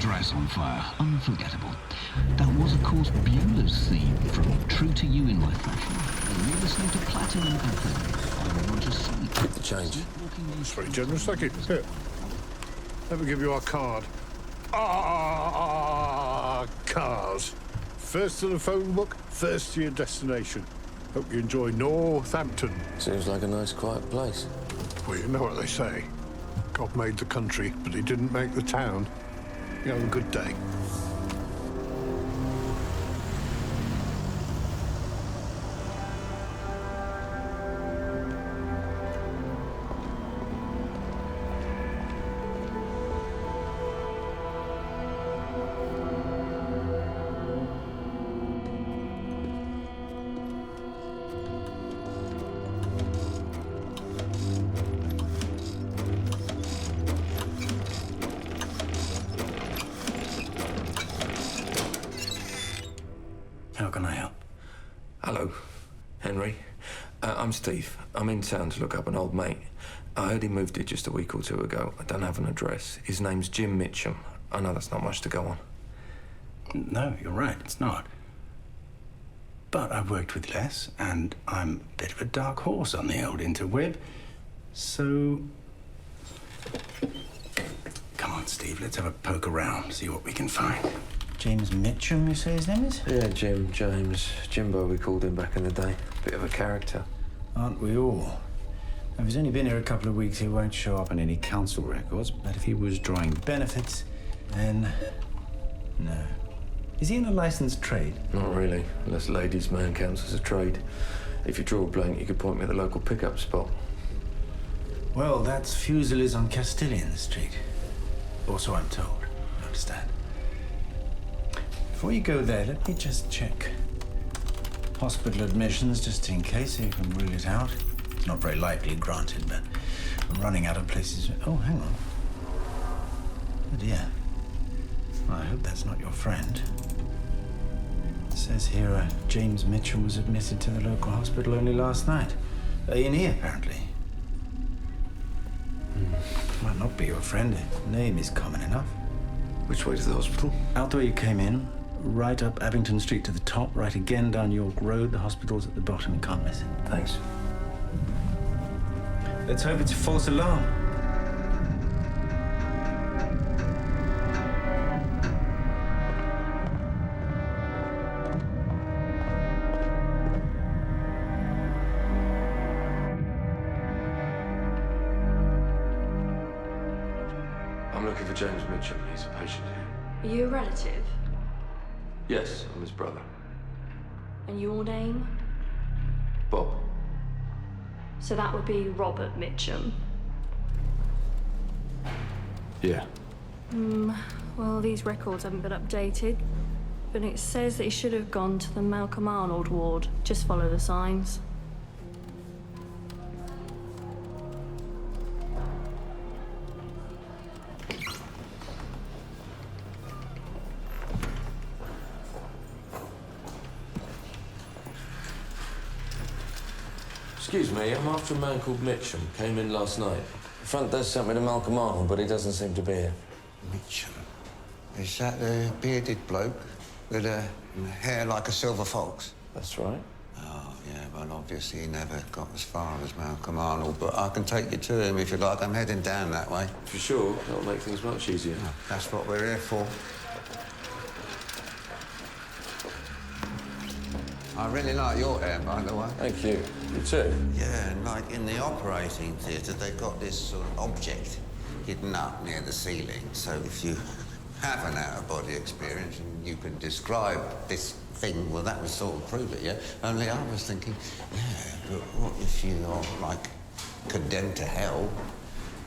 Dress on Fire. Unforgettable. That was, of course, Beulah's theme from True to You in My Fashion. And you're listening to Platinum FM. I'm Roger C. Keep the change. That's very generous, thank you. Here. Let me give you our card. Cars. First to the phone book, first to your destination. Hope you enjoy Northampton. Seems like a nice, quiet place. Well, you know what they say. God made the country, but he didn't make the town. You have a good day. How can I help? Hello, Henry. I'm Steve. I'm in town to look up an old mate. I heard he moved here just a week or two ago. I don't have an address. His name's Jim Mitchum. I know that's not much to go on. No, you're right, it's not. But I've worked with Les, and I'm a bit of a dark horse on the old interweb. So... Come on, Steve, let's have a poke around, see what we can find. James Mitchum, you say his name is? Yeah, James. Jimbo, we called him back in the day. Bit of a character. Aren't we all? If he's only been here a couple of weeks, he won't show up on any council records. But if he was drawing benefits, then... no. Is he in a licensed trade? Not really, unless ladies' man counts as a trade. If you draw a blank, you could point me at the local pickup spot. Well, that's Fusiliers on Castilian Street. Or so I'm told. You understand? Before you go there, let me just check hospital admissions, just in case, so you can rule it out. It's not very likely granted, but I'm running out of places. Oh, hang on. Oh, dear. Well, I hope that's not your friend. It says here James Mitchum was admitted to the local hospital only last night. In here, apparently. Might not be your friend. The name is common enough. Which way to the hospital? Out the way you came in, right up Abington Street to the top, right again down York Road. The hospital's at the bottom. You can't miss it. Thanks. Let's hope it's a false alarm. I'm looking for James Mitchum. He's a patient here. Are you a relative? Yes, I'm his brother. And your name? Bob. So that would be Robert Mitchum. Yeah. Well, these records haven't been updated, but it says that he should have gone to the Malcolm Arnold ward. Just follow the signs. Excuse me, I'm after a man called Mitchum. Came in last night. The front desk sent me to Malcolm Arnold, but he doesn't seem to be here. Mitchum. Is that the bearded bloke with hair like a silver fox? That's right. Oh, yeah, well, obviously he never got as far as Malcolm Arnold, but I can take you to him if you like. I'm heading down that way. For sure, that'll make things much easier. That's what we're here for. I really like your hair, by the way. Thank you. You too? Yeah, and like in the operating theatre, they've got this sort of object hidden up near the ceiling. So if you have an out-of-body experience and you can describe this thing, well, that would sort of prove it, yeah? Only I was thinking, yeah, but what if you're, like, condemned to hell?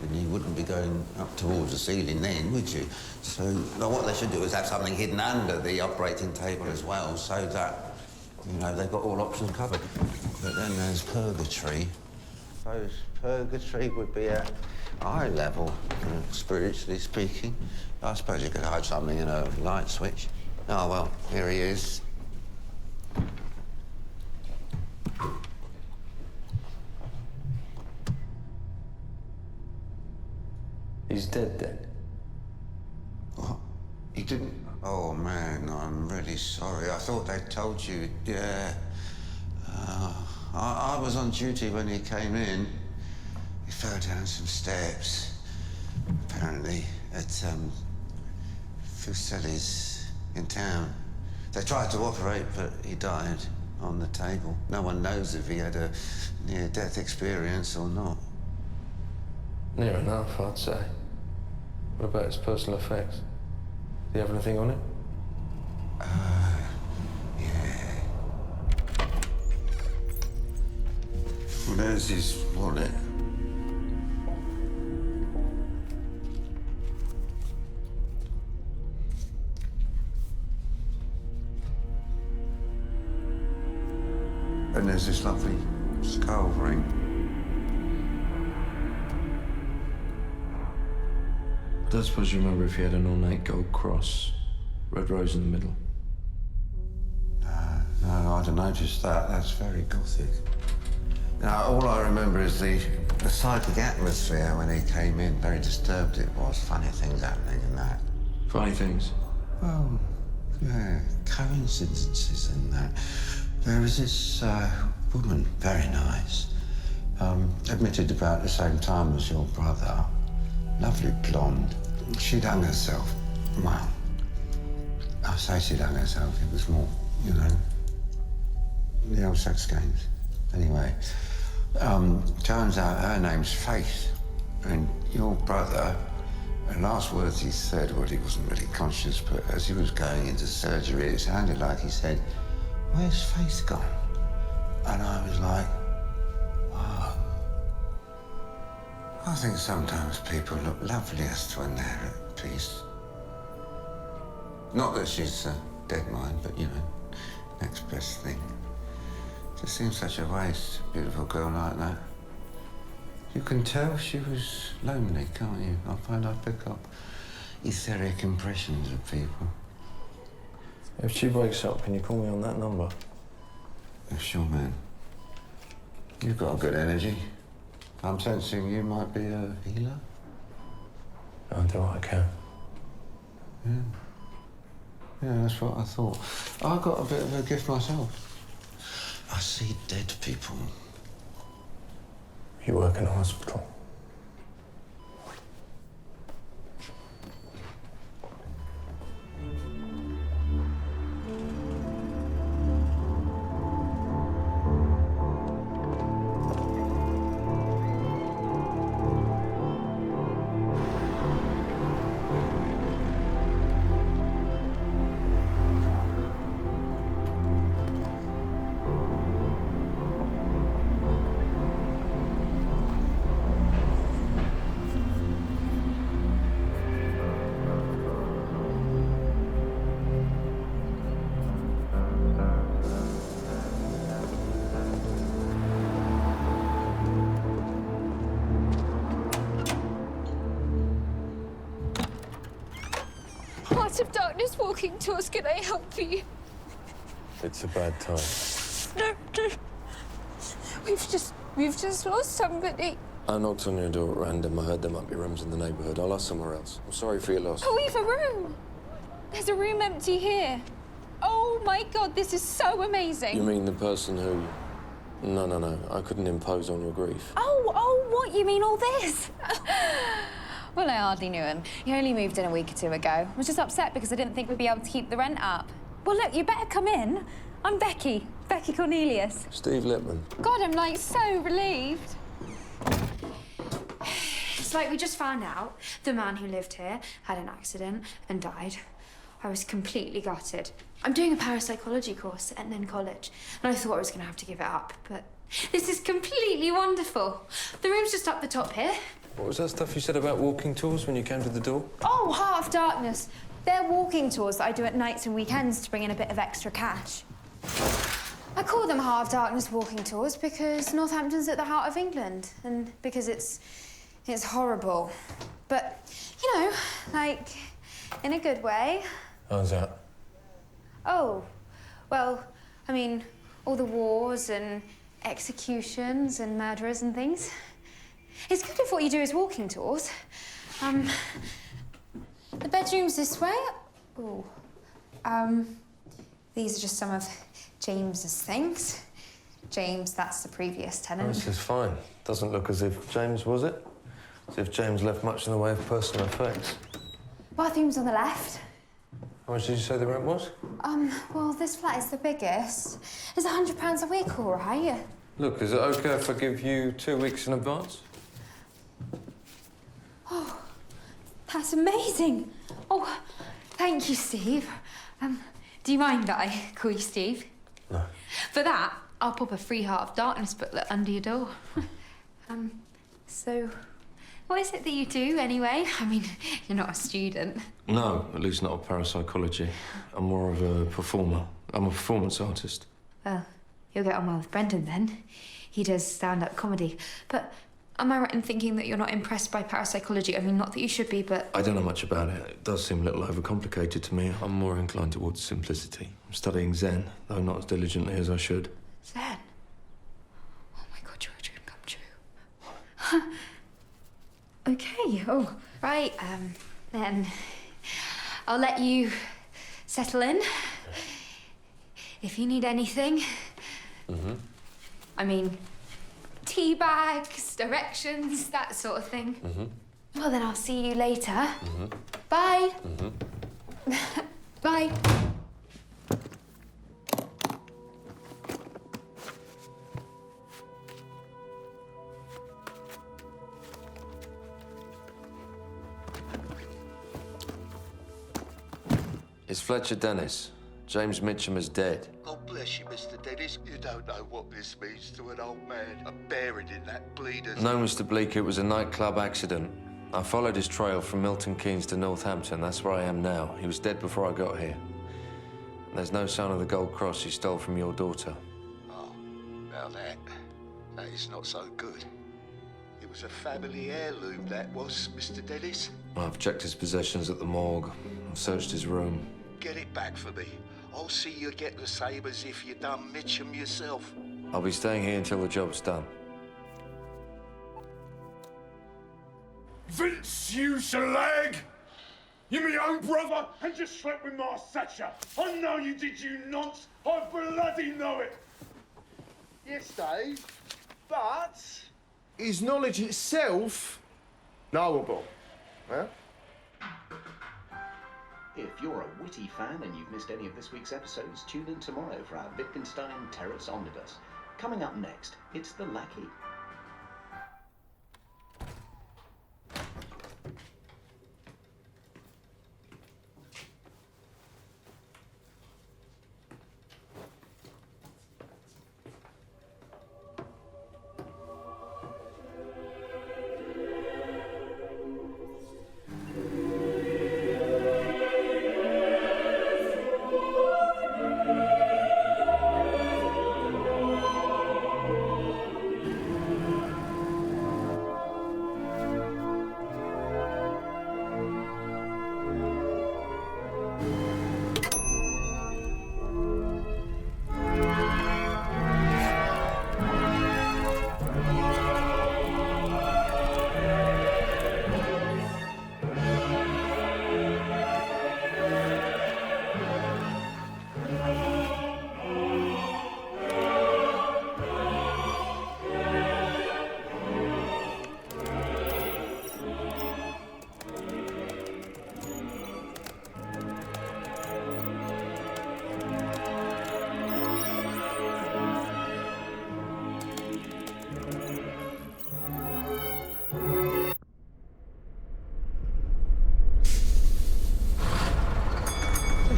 And you wouldn't be going up towards the ceiling then, would you? So what they should do is have something hidden under the operating table as well, so that, you know, they've got all options covered. But then there's purgatory. I suppose purgatory would be at eye level, spiritually speaking. I suppose you could hide something in a light switch. Oh, well, here he is. He's dead then? What? He didn't? Oh, man, I'm really sorry. I thought they'd told you. Yeah. I was on duty when he came in. He fell down some steps, apparently, at, Fuseli's in town. They tried to operate, but he died on the table. No one knows if he had a near-death experience or not. Near enough, I'd say. What about his personal effects? Do you have anything on it? Yeah. Well, there's his wallet. And there's this lovely skull ring. I don't suppose you remember if he had an ornate gold cross, red rose in the middle. No, I'd have noticed that. That's very Gothic. Now, all I remember is the psychic atmosphere when he came in. Very disturbed it was. Funny things happening and that. Funny things. Well, yeah, coincidences and that. There was this woman, very nice, admitted about the same time as your brother. Lovely blonde. She'd hung herself. Well, I say she'd hung herself. It was more, you know, the old sex games. Anyway, turns out her name's Faith. And your brother, the last words he said, well, he wasn't really conscious, but as he was going into surgery, it sounded like he said, "Where's Faith gone?" And I was like, oh. I think sometimes people look loveliest when they're at peace. Not that she's dead mind, but, you know, next best thing. Just seems such a waste, a beautiful girl like that. You can tell she was lonely, can't you? I find I pick up etheric impressions of people. If she wakes up, can you call me on that number? Sure, man. You've got a good energy. I'm sensing you might be a healer. I'll do what I can. Yeah, that's what I thought. I got a bit of a gift myself. I see dead people. You work in a hospital. Heart of Darkness walking tours, can I help you? It's a bad time. No. We've just lost somebody. I knocked on your door at random. I heard there might be rooms in the neighbourhood. I'll ask somewhere else. I'm sorry for your loss. Oh, we've a room. There's a room empty here. Oh my God, this is so amazing. You mean the person who... No. I couldn't impose on your grief. Oh, what? You mean all this? Well, I hardly knew him. He only moved in a week or two ago. I was just upset because I didn't think we'd be able to keep the rent up. Well, look, you better come in. I'm Becky Cornelius. Steve Lippman. God, I'm, like, so relieved. It's like we just found out the man who lived here had an accident and died. I was completely gutted. I'm doing a parapsychology course at Nen College, and I thought I was going to have to give it up, but this is completely wonderful. The room's just up the top here. What was that stuff you said about walking tours when you came to the door? Oh, Heart of Darkness. They're walking tours that I do at nights and weekends to bring in a bit of extra cash. I call them Heart of Darkness walking tours because Northampton's at the heart of England, and because it's horrible. But, you know, like, in a good way. How's that? Oh, well, I mean, all the wars and executions and murderers and things. It's good if what you do is walking tours. The bedroom's this way. Ooh. These are just some of James's things. James, that's the previous tenant. Oh, this is fine. Doesn't look as if James was it. As if James left much in the way of personal effects. Bathroom's on the left. How much did you say the rent was? Well, this flat is the biggest. It's £100 a week, all right? Look, is it OK if I give you 2 weeks in advance? Oh, that's amazing. Oh, thank you, Steve. Do you mind that I call you Steve? No. For that, I'll pop a free Heart of Darkness booklet under your door. So, what is it that you do, anyway? I mean, you're not a student. No, at least not of parapsychology. I'm more of a performer. I'm a performance artist. Well, you'll get on well with Brendan, then. He does stand-up comedy. But am I right in thinking that you're not impressed by parapsychology? I mean, not that you should be, but... I don't know much about it. It does seem a little overcomplicated to me. I'm more inclined towards simplicity. I'm studying Zen, though not as diligently as I should. Zen? Oh, my God, your dream come true. OK, oh, right, then I'll let you settle in. If you need anything. I mean, tea bags, directions, that sort of thing. Well, then I'll see you later. Bye. Bye. It's Fletcher Dennis. James Mitchum is dead. God bless you, Mr. Dennis. You don't know what this means to an old man. I'm buried in that bleeder. No, Mr. Bleak, it was a nightclub accident. I followed his trail from Milton Keynes to Northampton. That's where I am now. He was dead before I got here. There's no sign of the gold cross he stole from your daughter. Oh, now that is not so good. It was a family heirloom, that was, Mr. Dennis. I've checked his possessions at the morgue. I've searched his room. Get it back for me. I'll see you get the same as if you done Mitchum yourself. I'll be staying here until the job's done. Vince, you slag! You my own brother and just slept with my Sacha. I know you did, you nonce. I bloody know it. Yes, Dave, but is knowledge itself knowable? Huh? If you're a witty fan and you've missed any of this week's episodes, tune in tomorrow for our Wittgenstein Terrace Omnibus. Coming up next, it's The Lackey.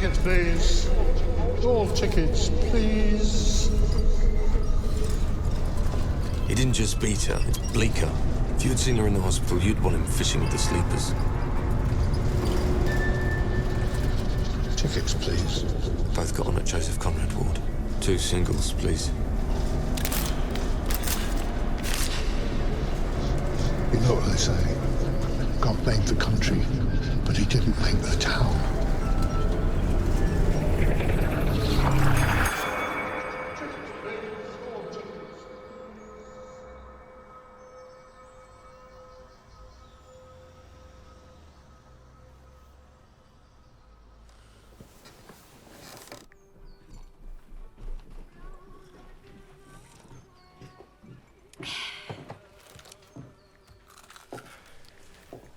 tickets, please. All tickets, please. He didn't just beat her, it's Bleecker. If you had seen her in the hospital, you'd want him fishing with the sleepers. Tickets, please. Both got on at Joseph Conrad ward. 2 singles, please. You know what they say. God made the country, but he didn't make the town.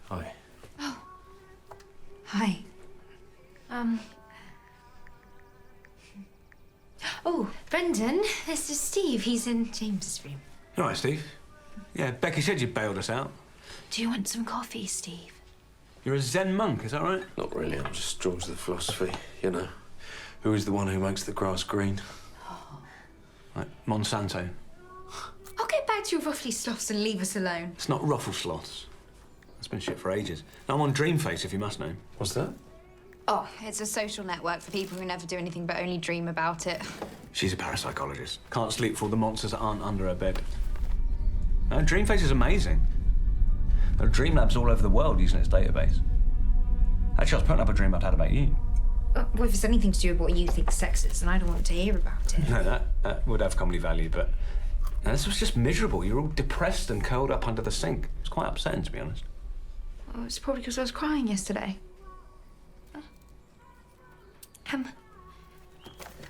Hi. Hi. Oh, Brendan, this is Steve. He's in James's room. You all right, Steve? Yeah, Becky said you bailed us out. Do you want some coffee, Steve? You're a Zen monk, is that right? Not really, I'm just George the philosophy, you know. Who is the one who makes the grass green? Like Monsanto. I'll get back to your ruffly sloths and leave us alone. It's not ruffle sloths. It's been shit for ages. Now I'm on Dreamface, if you must know. What's that? Oh, it's a social network for people who never do anything but only dream about it. She's a parapsychologist. Can't sleep for all the monsters that aren't under her bed. No, Dreamface is amazing. There are dream labs all over the world using its database. Actually, I was putting up a dream I'd had about you. Well, if it's anything to do with what you think sex is, then I don't want to hear about it. No, that would have comedy value, but this was just miserable. You were all depressed and curled up under the sink. It was quite upsetting, to be honest. Oh, it's probably because I was crying yesterday.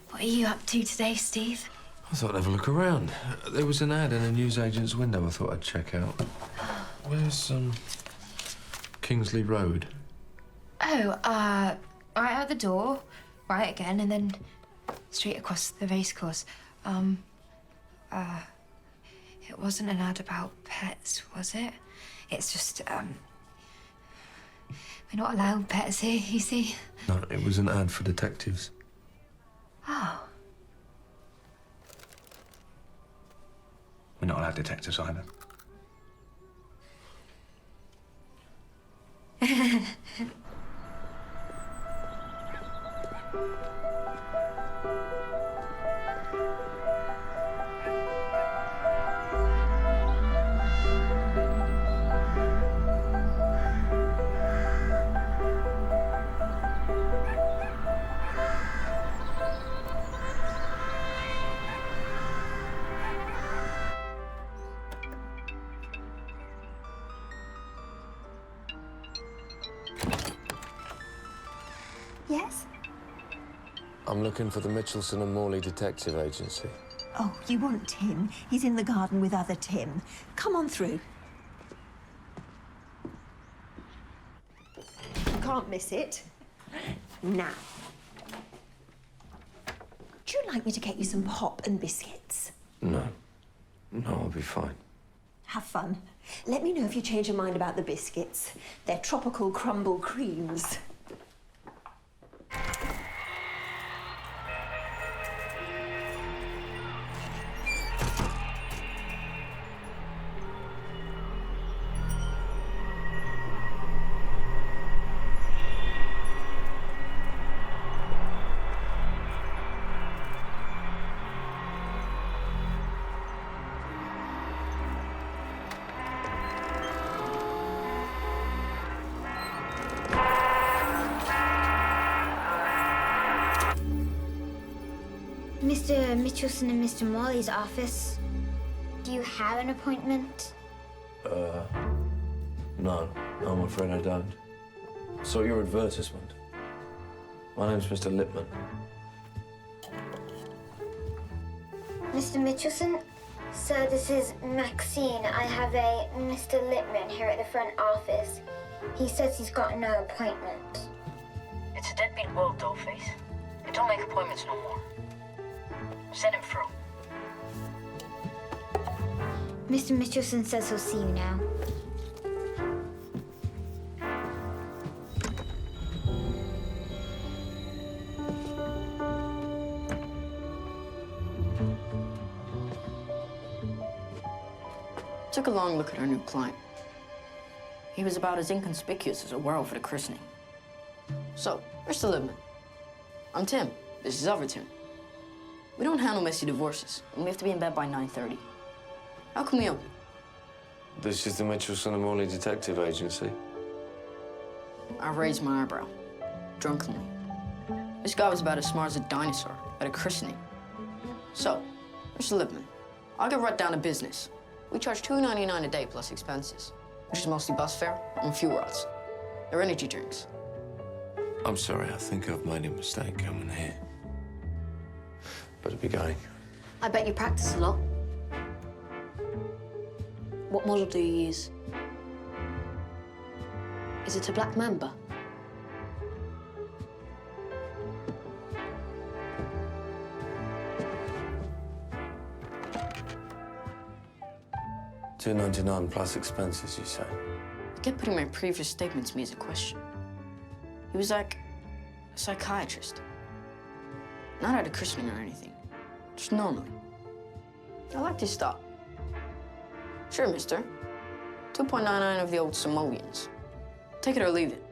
What are you up to today, Steve? I thought I'd have a look around. There was an ad in a newsagent's window I thought I'd check out. Where's, Kingsley Road? Oh, right out the door, right again, and then straight across the racecourse. It wasn't an ad about pets, was it? It's just, we're not allowed pets here, you see. No, it was an ad for detectives. Oh. We're not allowed detectives either. Yes? I'm looking for the Mitchelson and Morley Detective Agency. Oh, you want Tim? He's in the garden with other Tim. Come on through. You can't miss it. Now. Would you like me to get you some pop and biscuits? No. No, I'll be fine. Have fun. Let me know if you change your mind about the biscuits. They're tropical crumble creams. Mr. Mitchelson and Mr. Morley's office. Do you have an appointment? No, I'm afraid I don't. Saw your advertisement. My name's Mr. Lipman. Mr. Mitchelson? Sir, this is Maxine. I have a Mr. Littman here at the front office. He says he's got no appointment. It's a deadbeat world, Dollface. They don't make appointments no more. Send him through. Mr. Mitchelson says he'll see you now. Took a long look at our new client. He was about as inconspicuous as a whale for the christening. So, Mr. Libman, I'm Tim. This is Overton. We don't handle messy divorces, and we have to be in bed by 9:30. How can we help you? This is the Mitchelson and Morley Detective Agency. I raised my eyebrow, drunkenly. This guy was about as smart as a dinosaur at a christening. So, Mr. Libman, I'll get right down to business. We charge $2.99 a day plus expenses, which is mostly bus fare and fuel rods. They're energy drinks. I'm sorry, I think I've made a mistake coming here. Better be going. I bet you practice a lot. What model do you use? Is it a Black Mamba? $2.99 plus expenses, you say? You kept putting my previous statement to me as a question. He was like a psychiatrist. Not at a christening or anything, just normally. I like this stop. Sure, mister. 2.99 of the old simoleons. Take it or leave it.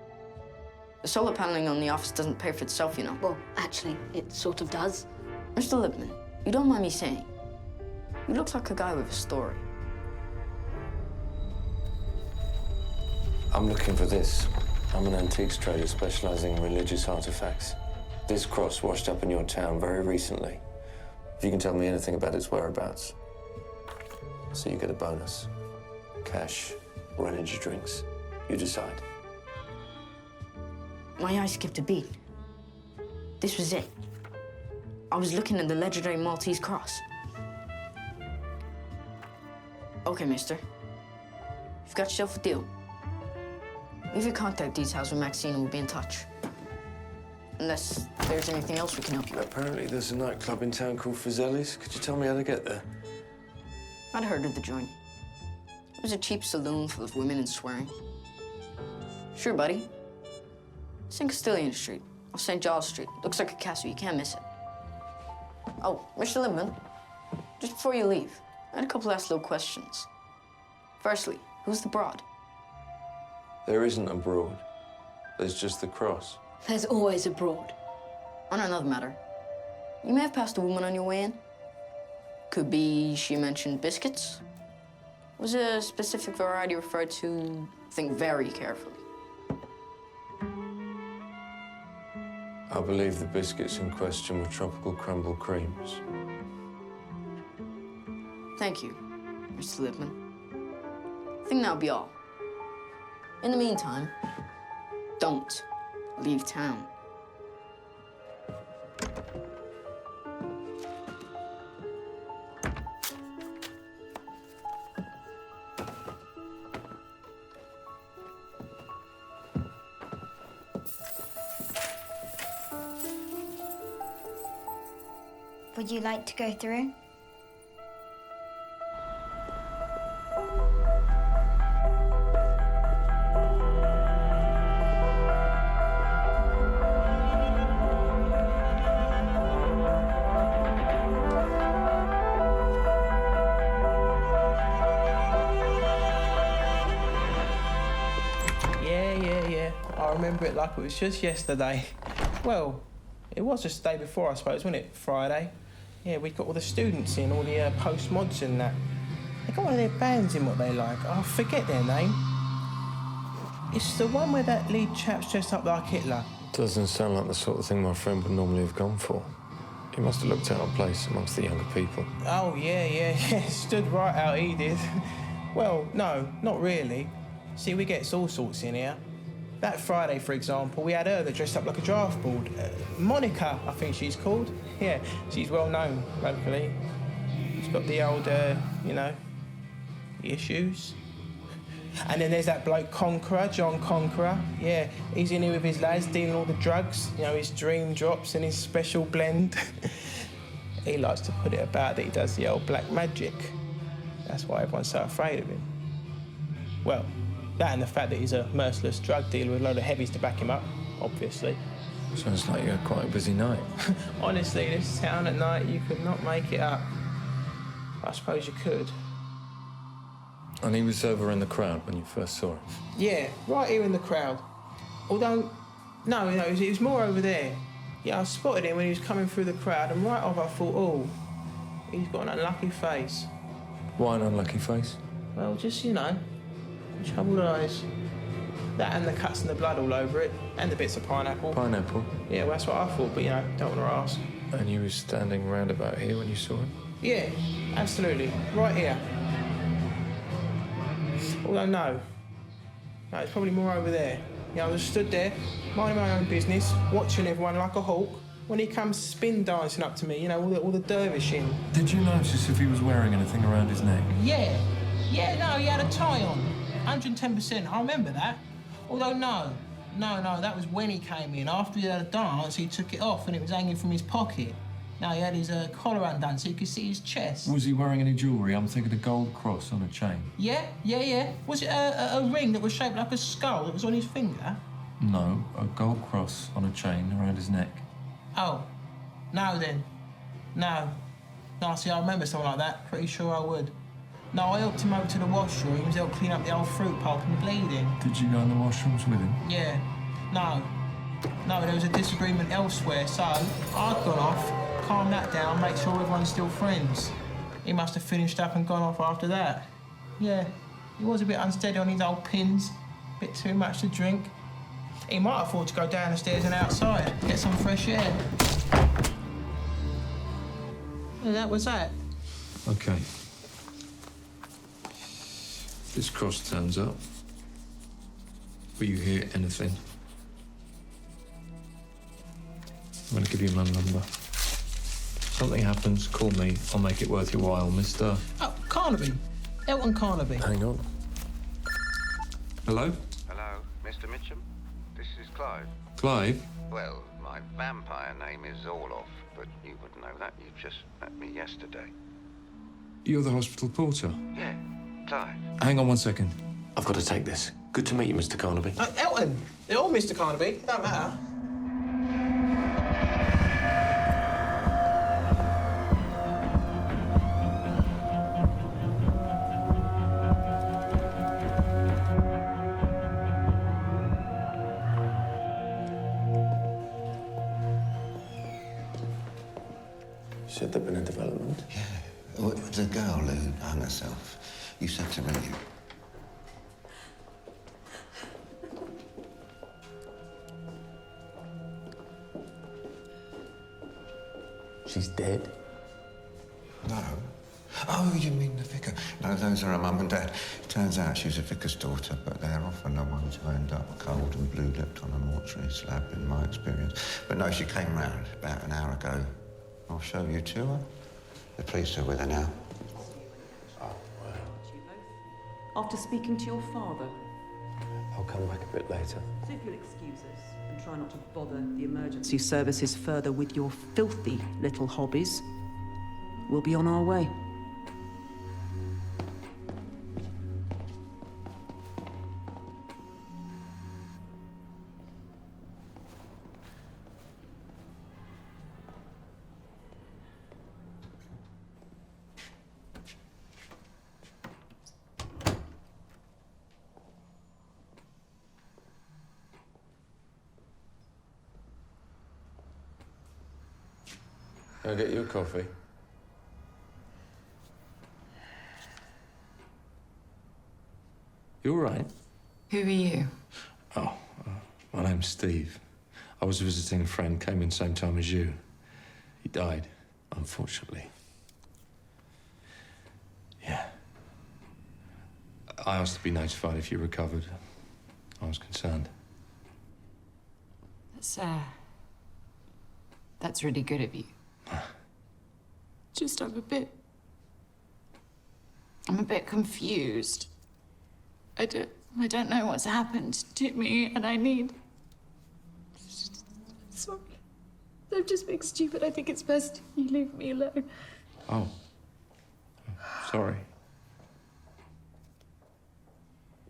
The solar paneling on the office doesn't pay for itself, you know. Well, actually, it sort of does. Mr. Libman, you don't mind me saying, you look like a guy with a story. I'm looking for this. I'm an antiques trader specializing in religious artifacts. This cross washed up in your town very recently. If you can tell me anything about its whereabouts. So you get a bonus. Cash or energy drinks. You decide. My eyes skipped a beat. This was it. I was looking at the legendary Maltese cross. Okay, mister. You've got yourself a deal. Leave your contact details with Maxine and we'll be in touch. Unless there's anything else we can help you with. Apparently there's a nightclub in town called Frizzelli's. Could you tell me how to get there? I'd heard of the joint. It was a cheap saloon full of women and swearing. Sure, buddy. It's in Castilian Street, off St. Giles Street. Looks like a castle, you can't miss it. Oh, Mr. Libman, just before you leave, I had a couple last little questions. Firstly, who's the broad? There isn't a broad. There's just the cross. There's always a broad. On another matter, you may have passed a woman on your way in. Could be she mentioned biscuits. Was a specific variety referred to? Think very carefully. I believe the biscuits in question were tropical crumble creams. Thank you, Mr. Libman. I think that'll be all. In the meantime, don't leave town. Would you like to go through? Yeah. I remember it like it was just yesterday. Well, it was just the day before, I suppose, wasn't it? Friday. Yeah, we got all the students in, all the post-mods and that. They got one of their bands in what they like. I forget their name. It's the one where that lead chap's dressed up like Hitler. Doesn't sound like the sort of thing my friend would normally have gone for. He must have looked out of place amongst the younger people. Oh, yeah. Stood right out, he did. Well, no, not really. See, we get all sorts in here. That Friday, for example, we had her that dressed up like a draft board. Monica, I think she's called. Yeah, she's well known locally. She's got the old, the issues. And then there's that bloke Conqueror, John Conqueror. Yeah, he's in here with his lads dealing all the drugs, his dream drops and his special blend. He likes to put it about that he does the old black magic. That's why everyone's so afraid of him. Well, that and the fact that he's a merciless drug dealer with a load of heavies to back him up, obviously. Sounds like you had quite a busy night. Honestly, this town at night, you could not make it up. I suppose you could. And he was over in the crowd when you first saw him? Yeah, right here in the crowd. Although, no, it was more over there. Yeah, I spotted him when he was coming through the crowd, and right off I thought, oh, he's got an unlucky face. Why an unlucky face? Well, just, troubled eyes. That and the cuts and the blood all over it, and the bits of pineapple. Pineapple? Yeah, well, that's what I thought, but, don't want to ask. And you were standing round about here when you saw him? Yeah, absolutely. Right here. Although, no, it's probably more over there. I was stood there, minding my own business, watching everyone like a hawk, when he comes spin dancing up to me, all the dervishing. Did you notice if he was wearing anything around his neck? Yeah, no, he had a tie on. 110%, I remember that. Although, no, that was when he came in. After he had a dance, he took it off and it was hanging from his pocket. Now, he had his collar undone so you could see his chest. Was he wearing any jewellery? I'm thinking a gold cross on a chain. Yeah. Was it a ring that was shaped like a skull that was on his finger? No, a gold cross on a chain around his neck. Oh, no then. No, see, I remember something like that. Pretty sure I would. No, I helped him over to the washroom. He was helping clean up the old fruit pulp and bleeding. Did you go in the washrooms with him? Yeah. No, there was a disagreement elsewhere, so I'd gone off, calmed that down, make sure everyone's still friends. He must have finished up and gone off after that. Yeah, he was a bit unsteady on his old pins, a bit too much to drink. He might have thought to go down the stairs and outside, get some fresh air. And that was that. OK. This cross turns up. Will you hear anything? I'm going to give you my number. Something happens, call me. I'll make it worth your while, Mr. Oh, Carnaby. Elton Carnaby. Hang on. Hello? Hello, Mr. Mitchum? This is Clive. Clive? Well, my vampire name is Orloff, but you wouldn't know that. You just met me yesterday. You're the hospital porter? Yeah, Clive. Hang on 1 second. I've got to take this. Good to meet you, Mr. Carnaby. Elton. They're all Mr. Carnaby. It don't matter. You said there'd been a development? Yeah. Well, it was the girl who hung herself. You said to ring him. She's dead? No. Oh, you mean the vicar? No, those are her mum and dad. Turns out she was a vicar's daughter, but they're often the ones who end up cold and blue-lipped on a mortuary slab, in my experience. But no, she came round about an hour ago. I'll show you to her. The police are with her now. After speaking to your father. I'll come back a bit later. So if you'll excuse us and try not to bother the emergency services further with your filthy little hobbies, we'll be on our way. Can I get you a coffee? You all right? Who are you? Oh, my name's Steve. I was visiting a friend, came in same time as you. He died, unfortunately. Yeah. I asked to be notified if you recovered. I was concerned. That's really good of you. Just I'm a bit confused. I don't know what's happened to me, and I need... Sorry. I'm just being stupid. I think it's best you leave me alone. Oh. Sorry.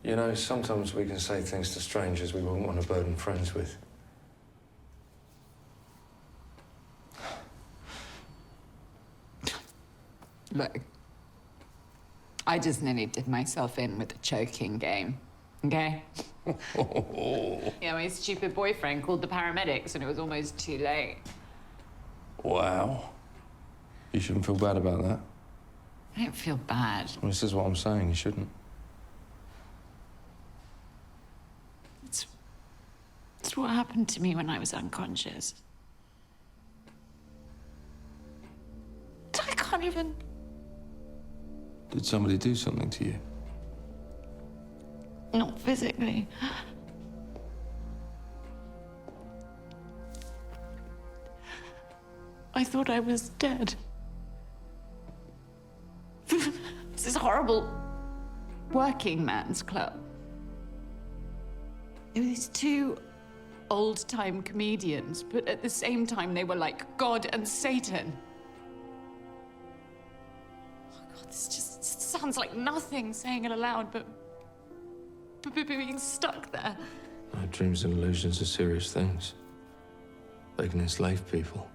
You know, sometimes we can say things to strangers we wouldn't want to burden friends with. Look, I just nearly did myself in with the choking game, okay? Yeah, my stupid boyfriend called the paramedics and it was almost too late. Wow. You shouldn't feel bad about that. I don't feel bad. Well, this is what I'm saying, you shouldn't. It's what happened to me when I was unconscious. I can't even... Did somebody do something to you? Not physically. I thought I was dead. This is horrible working man's club. There were these two old-time comedians, but at the same time they were like God and Satan. Oh God, this just sounds like nothing saying it aloud, but being stuck there. Dreams and illusions are serious things. They can enslave people.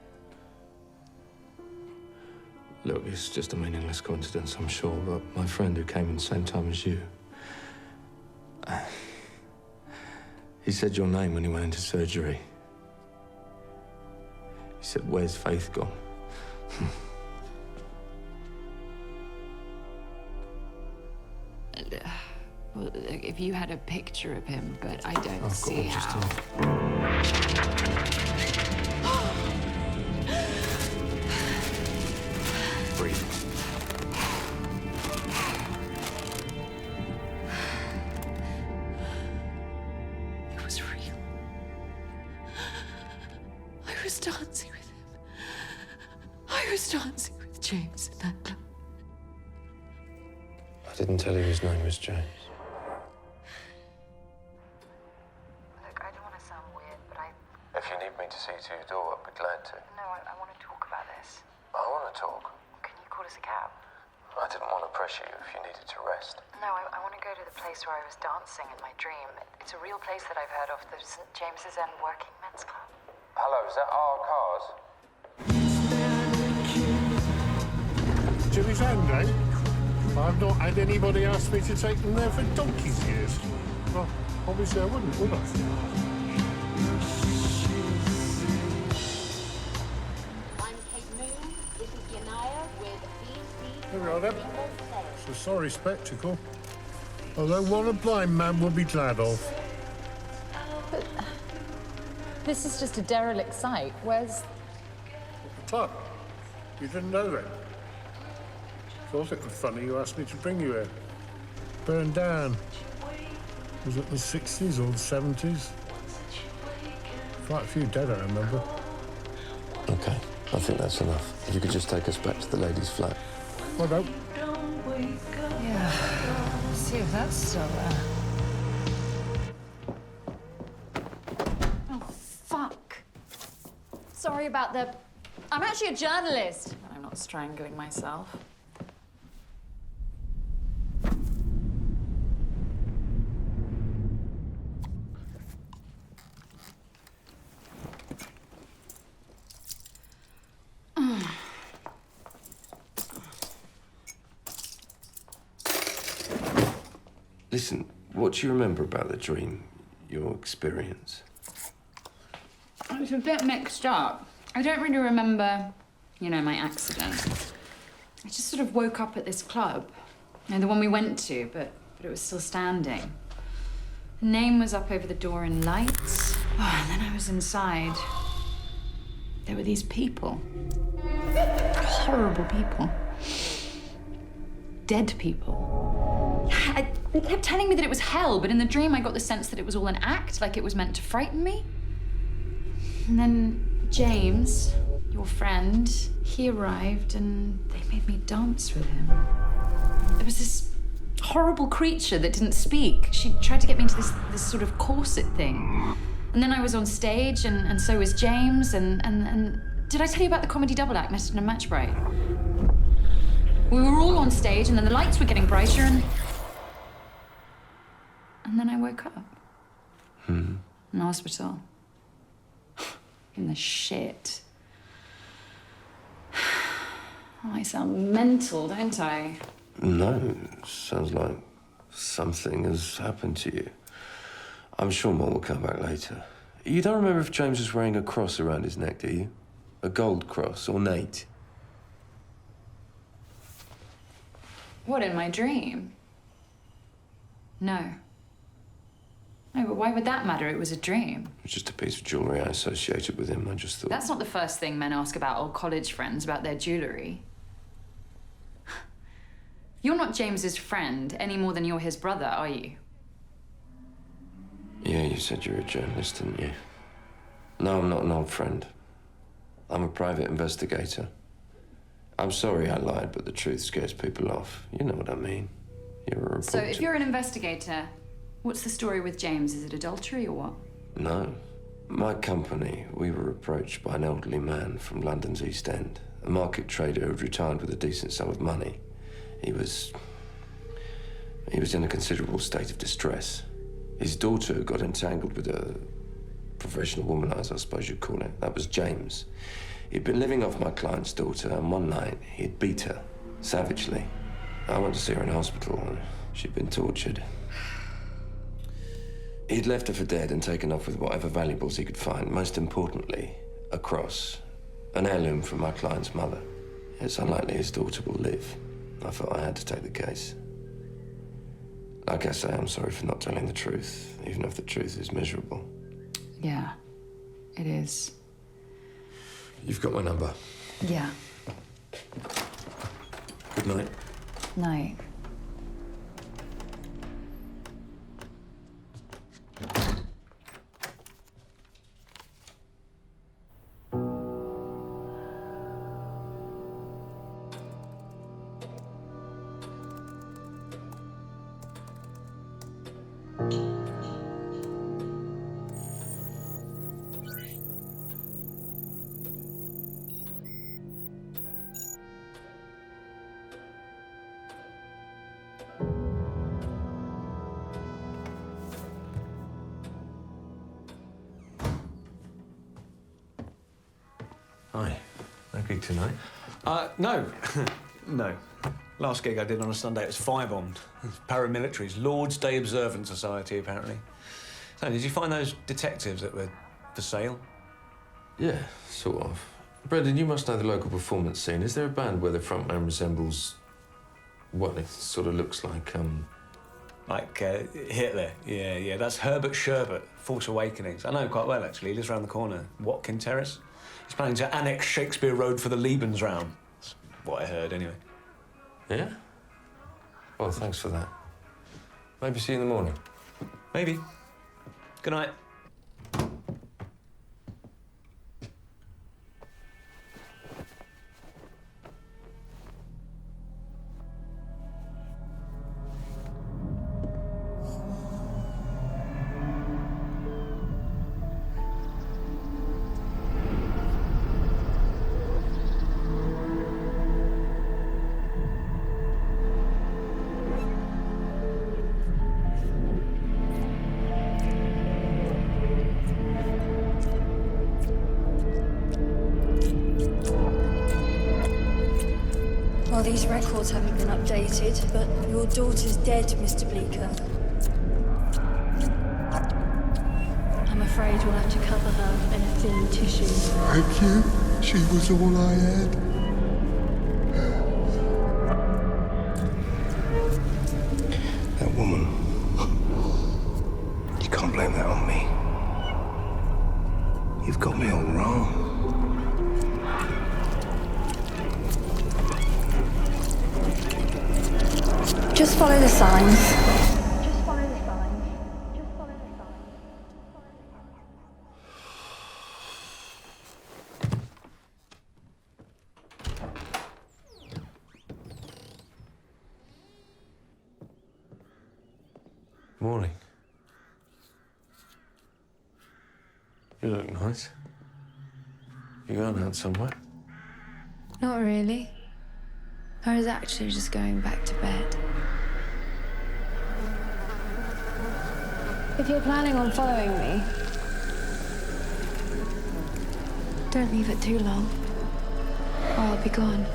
Look, it's just a meaningless coincidence, I'm sure, but my friend who came in the same time as you, he said your name when he went into surgery. He said, "Where's Faith gone?" Well, if you had a picture of him, but I don't see how. Breathe. It was real. I was dancing with him. I was dancing with James in that club. I didn't tell you his name was James. Look, I don't want to sound weird, but If you need me to see you to your door, I'd be glad to. No, I want to talk about this. I want to talk. Can you call us a cab? I didn't want to pressure you if you needed to rest. No, I want to go to the place where I was dancing in my dream. It's a real place that I've heard of, the St. James's End Working Men's Club. Hello, is that our cars? Jimmy's End, eh? I've not had anybody ask me to take them there for donkey's years. Well, obviously I wouldn't, would I? Here we are, then. It's a sorry spectacle. Although one a blind man will be glad of. But this is just a derelict site. Where's... The club? You didn't know that? Thought it was funny you asked me to bring you here. Burned down. Was it the 60s or the 70s? Quite a few dead, I remember. Okay, I think that's enough. If you could just take us back to the lady's flat. Well, no. Yeah. Let's see if that's still there. Oh, fuck. Sorry about the... I'm actually a journalist. I'm not strangling myself. Listen, what do you remember about the dream, your experience? It's a bit mixed up. I don't really remember, my accident. I just sort of woke up at this club, the one we went to, but it was still standing. The name was up over the door in lights. Oh, and then I was inside. There were these people. Horrible people. Dead people. They kept telling me that it was hell, but in the dream I got the sense that it was all an act, like it was meant to frighten me. And then James, your friend, he arrived and they made me dance with him. There was this horrible creature that didn't speak. She tried to get me into this sort of corset thing. And then I was on stage, and so was James, and did I tell you about the comedy double act, Nested and Match Bright? We were all on stage, and then the lights were getting brighter, and then I woke up. In the hospital. In the shit. Oh, I sound mental, don't I? No, sounds like something has happened to you. I'm sure more will come back later. You don't remember if James was wearing a cross around his neck, do you? A gold cross, ornate? What, in my dream? No. No, but why would that matter? It was a dream. It was just a piece of jewellery I associated with him. I just thought... That's not the first thing men ask about old college friends, about their jewellery. You're not James's friend any more than you're his brother, are you? Yeah, you said you were a journalist, didn't you? No, I'm not an old friend. I'm a private investigator. I'm sorry I lied, but the truth scares people off. You know what I mean. You're a reporter. So if you're an investigator, what's the story with James? Is it adultery or what? No. My company, we were approached by an elderly man from London's East End, a market trader who'd retired with a decent sum of money. He was in a considerable state of distress. His daughter got entangled with a professional womanizer, I suppose you'd call it. That was James. He'd been living off my client's daughter, and one night he'd beat her, savagely. I went to see her in hospital, and she'd been tortured. He'd left her for dead and taken off with whatever valuables he could find. Most importantly, a cross, an heirloom from my client's mother. It's unlikely his daughter will live. I thought I had to take the case. Like I say, I'm sorry for not telling the truth, even if the truth is miserable. Yeah, it is. You've got my number. Yeah. Good night. Night. Hi. No gig tonight? No. No. Last gig I did on a Sunday, it was firebombed. Paramilitaries, Lord's Day Observant Society, apparently. So, did you find those detectives that were for sale? Yeah, sort of. Brendan, you must know the local performance scene. Is there a band where the frontman resembles... what it sort of looks like, Like Hitler, yeah. That's Herbert Sherbert, Force Awakenings. I know him quite well, actually. He lives around the corner, Watkin Terrace. He's planning to annex Shakespeare Road for the Lebensraum. That's what I heard, anyway. Yeah? Well, thanks for that. Maybe see you in the morning. Maybe. Good night. Well, these records haven't been updated, but your daughter's dead, Mr. Bleeker. I'm afraid we'll have to cover her in a thin tissue. Thank you. She was all I had. That woman. You can't blame that on me. You've got me all wrong. Just follow the signs. Morning. You look nice. You going out somewhere? Not really. I was actually just going back to bed. If you're planning on following me, don't leave it too long, or I'll be gone.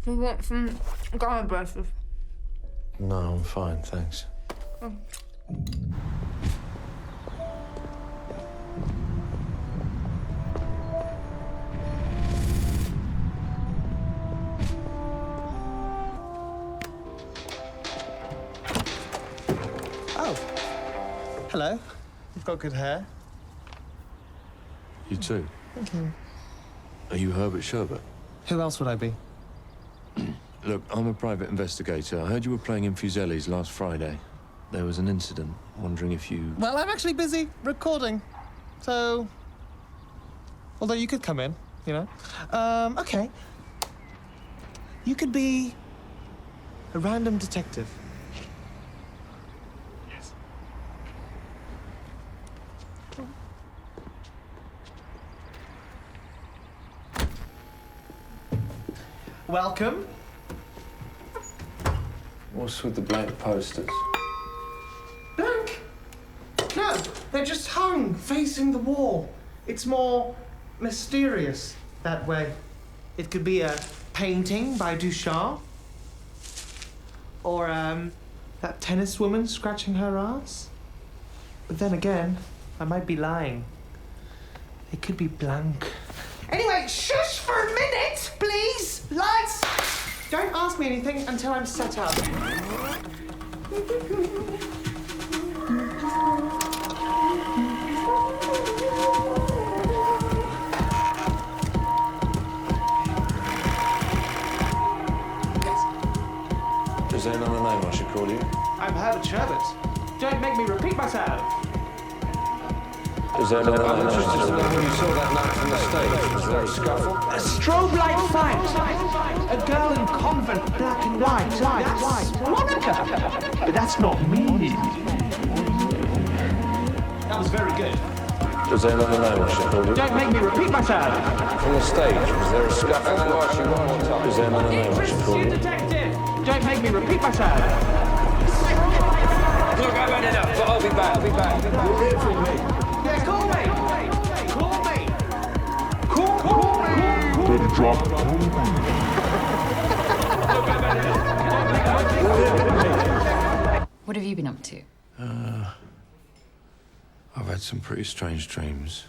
You want some garlic breakfast? No, I'm fine, thanks. Oh. Hello. You've got good hair. You too? Thank you. Are you Herbert Sherbert? Who else would I be? Look, I'm a private investigator. I heard you were playing in Fuselli's last Friday. There was an incident. Wondering if you... Well, I'm actually busy recording. So... Although you could come in, you know. Okay. You could be... a random detective. Yes. Welcome. What's with the blank posters? Blank? No, they're just hung, facing the wall. It's more mysterious that way. It could be a painting by Duchamp. Or, that tennis woman scratching her ass. But then again, I might be lying. It could be blank. Anyway, shush for a minute, please! Lights! Don't ask me anything until I'm set up. Is there another name I should call you? I'm Herbert Sherbert. Don't make me repeat myself. Is there another name? When you saw that night from the stage, was there a scuffle? A strobe light fight. A girl in convent, black and white. That's Monica. But that's not me. That was very good. Is there another name I should call you? Don't make me repeat myself. From the stage, was there a scuffle? Let me ask you one more time. Is there another name I should call you? Detective. Don't make me repeat myself. Look, I've had enough, but I'll be back. You'll hear from me. Yeah, call me. Call me. Good drop. What have you been up to? I've had some pretty strange dreams.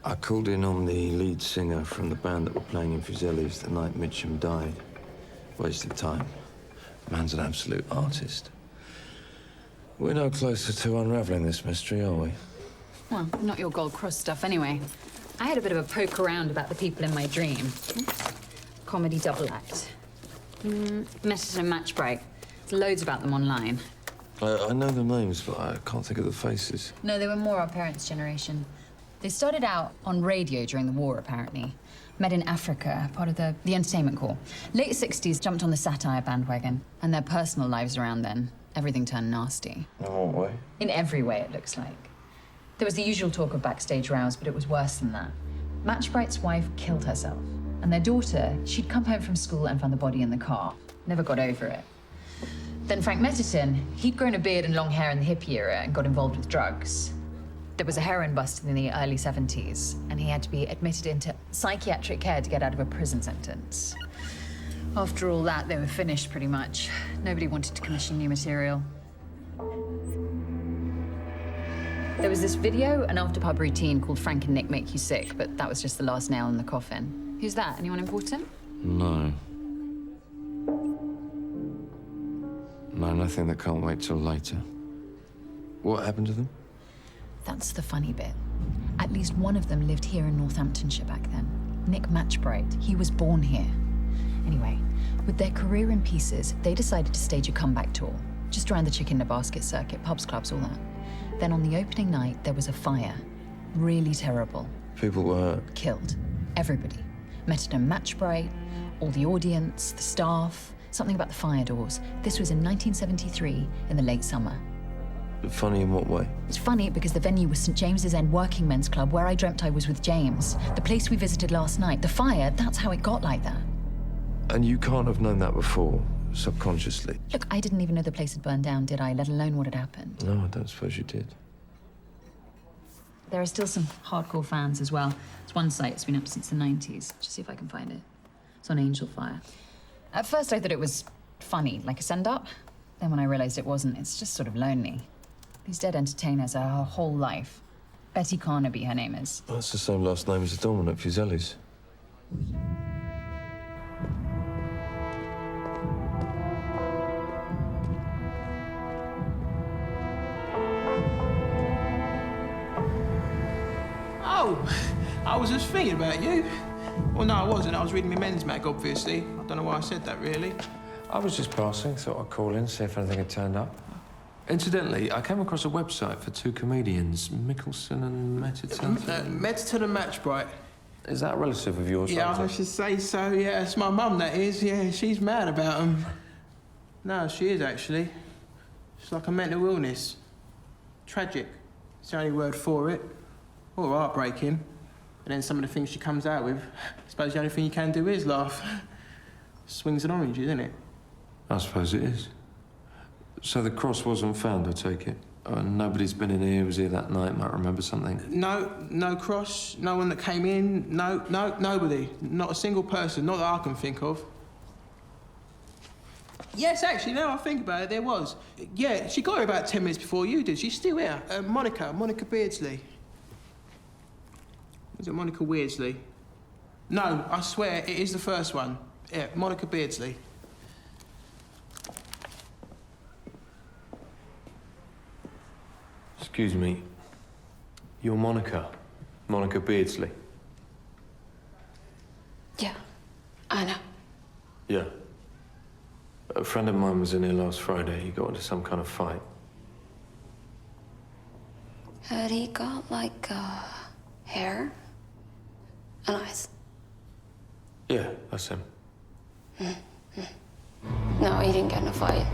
I called in on the lead singer from the band that were playing in Fuselli's the night Mitchum died. Wasted time. Man's an absolute artist. We're no closer to unraveling this mystery, are we? Well, not your Gold Cross stuff anyway. I had a bit of a poke around about the people in my dream. Comedy double act. Messenger Matchbright. There's loads about them online. I know the names, but I can't think of the faces. No, they were more our parents' generation. They started out on radio during the war, apparently. Met in Africa, part of the entertainment corps. Late 60s, jumped on the satire bandwagon. And their personal lives around then, everything turned nasty. In what way? In every way, it looks like. There was the usual talk of backstage rows, but it was worse than that. Matchbright's wife killed herself. And their daughter, she'd come home from school and found the body in the car. Never got over it. Then Frank Metterton, he'd grown a beard and long hair in the hippie era and got involved with drugs. There was a heroin bust in the early 70s, and he had to be admitted into psychiatric care to get out of a prison sentence. After all that, they were finished pretty much. Nobody wanted to commission new material. There was this video, an after-pub routine called Frank and Nick Make You Sick, but that was just the last nail in the coffin. Who's that? Anyone important? No. No, nothing that can't wait till later. What happened to them? That's the funny bit. At least one of them lived here in Northamptonshire back then. Nick Matchbright. He was born here. Anyway, with their career in pieces, they decided to stage a comeback tour. Just around the chicken in a basket circuit, pubs, clubs, all that. Then on the opening night, there was a fire. Really terrible. People were... Killed. Everybody. Metterton Matchbright, all the audience, the staff, something about the fire doors. This was in 1973, in the late summer. Funny in what way? It's funny because the venue was St. James's End Working Men's Club, where I dreamt I was with James. The place we visited last night. The fire, that's how it got like that. And you can't have known that before, subconsciously. Look, I didn't even know the place had burned down, did I? Let alone what had happened. No, I don't suppose you did. There are still some hardcore fans as well. It's one site that's been up since the 90s. Just see if I can find it. It's on Angel Fire. At first I thought it was funny, like a send-up. Then when I realised it wasn't, it's just sort of lonely. These dead entertainers are her whole life. Betty Carnaby, her name is. That's the same last name as the doorman at Fuselli's. Oh, I was just thinking about you. Well, no, I wasn't. I was reading my men's mag, obviously. I don't know why I said that, really. I was just passing, thought I'd call in, see if anything had turned up. Incidentally, I came across a website for two comedians, Mickelson and Metterton. Metterton and Matchbright. Is that a relative of yours? Yeah, I should say so, yeah. It's my mum, that is. Yeah, she's mad about them. No, she is, actually. It's like a mental illness. Tragic. It's the only word for it. Or heartbreaking. And then some of the things she comes out with, I suppose the only thing you can do is laugh. Swings and oranges, isn't it? I suppose it is. So the cross wasn't found, I take it? Nobody's been in here, was here that night, might remember something? No cross, no one that came in, nobody. Not a single person, not that I can think of. Yes, actually, now I think about it, there was. Yeah, she got here about 10 minutes before you did. She's still here. Monica Beardsley. Is it Monica Beardsley? No, I swear, it is the first one. Yeah, Monica Beardsley. Excuse me. You're Monica Beardsley. Yeah, I know. Yeah. A friend of mine was in here last Friday. He got into some kind of fight. Had he got, like, hair and eyes? Yeah, that's him. No, he didn't get in a fight.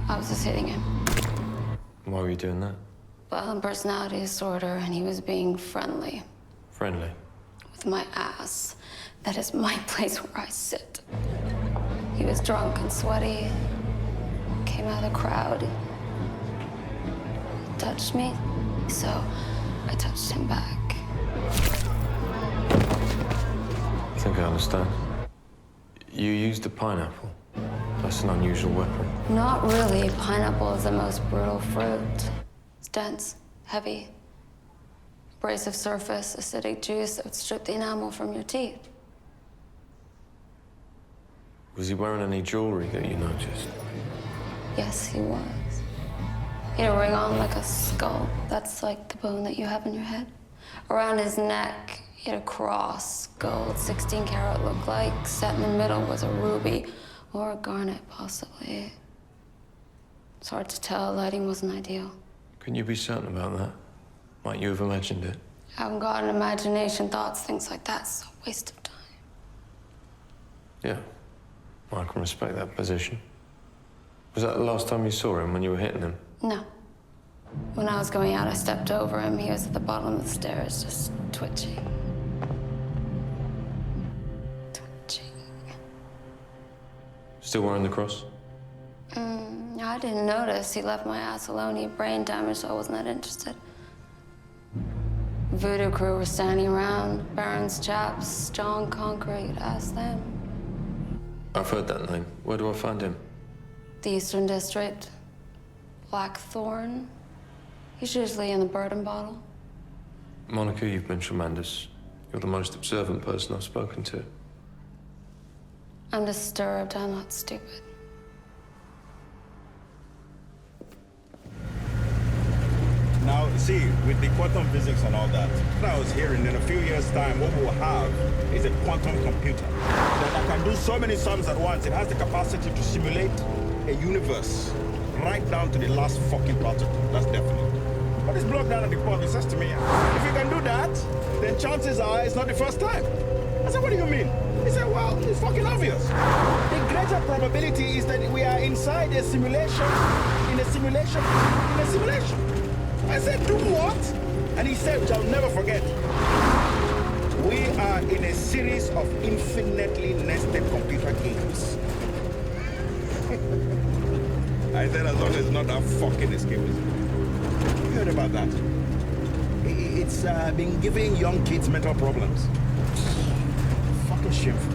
I was just hitting him. Why were you doing that? Violent personality disorder, and he was being friendly Friendly. with my ass. That is my place where I sit. He was drunk and sweaty. Came out of the crowd. He touched me, so I touched him back. I think I understand. You used a pineapple. That's an unusual weapon. Not really. Pineapple is the most brutal fruit. It's dense, heavy, abrasive surface, acidic juice that would strip the enamel from your teeth. Was he wearing any jewelry that you noticed? Yes, he was. He had a ring on like a skull. That's like the bone that you have in your head. Around his neck, he had a cross, gold, 16 karat looked like. Set in the middle was a ruby or a garnet, possibly. It's hard to tell. Lighting wasn't ideal. Can you be certain about that? Might you have imagined it? I haven't got an imagination, thoughts, things like that. It's a waste of time. Yeah. I can respect that position. Was that the last time you saw him, when you were hitting him? No. When I was going out, I stepped over him. He was at the bottom of the stairs, just twitching. Still wearing the cross? I didn't notice. He left my ass alone. He had brain damage, so I wasn't that interested. Voodoo crew were standing around. Baron's chaps, John Concrete. Ask them. I've heard that name. Where do I find him? The Eastern District. Blackthorn. He's usually in the Burden bottle. Monica, you've been tremendous. You're the most observant person I've spoken to. I'm disturbed. I'm not stupid. Now, see, with the quantum physics and all that, what I was hearing, in a few years' time, what we'll have is a quantum computer that can do so many sums at once. It has the capacity to simulate a universe right down to the last fucking particle. That's definite. But it's blocked down at the pub. It says to me, if you can do that, then chances are it's not the first time. I said, what do you mean? He said, well, it's fucking obvious. The greater probability is that we are inside a simulation, in a simulation, in a simulation. I said, do what? And he said, which I'll never forget, we are in a series of infinitely nested computer games. I said, as long as it's not that fucking escapism. You heard about that? It's been giving young kids mental problems. Fucking shameful.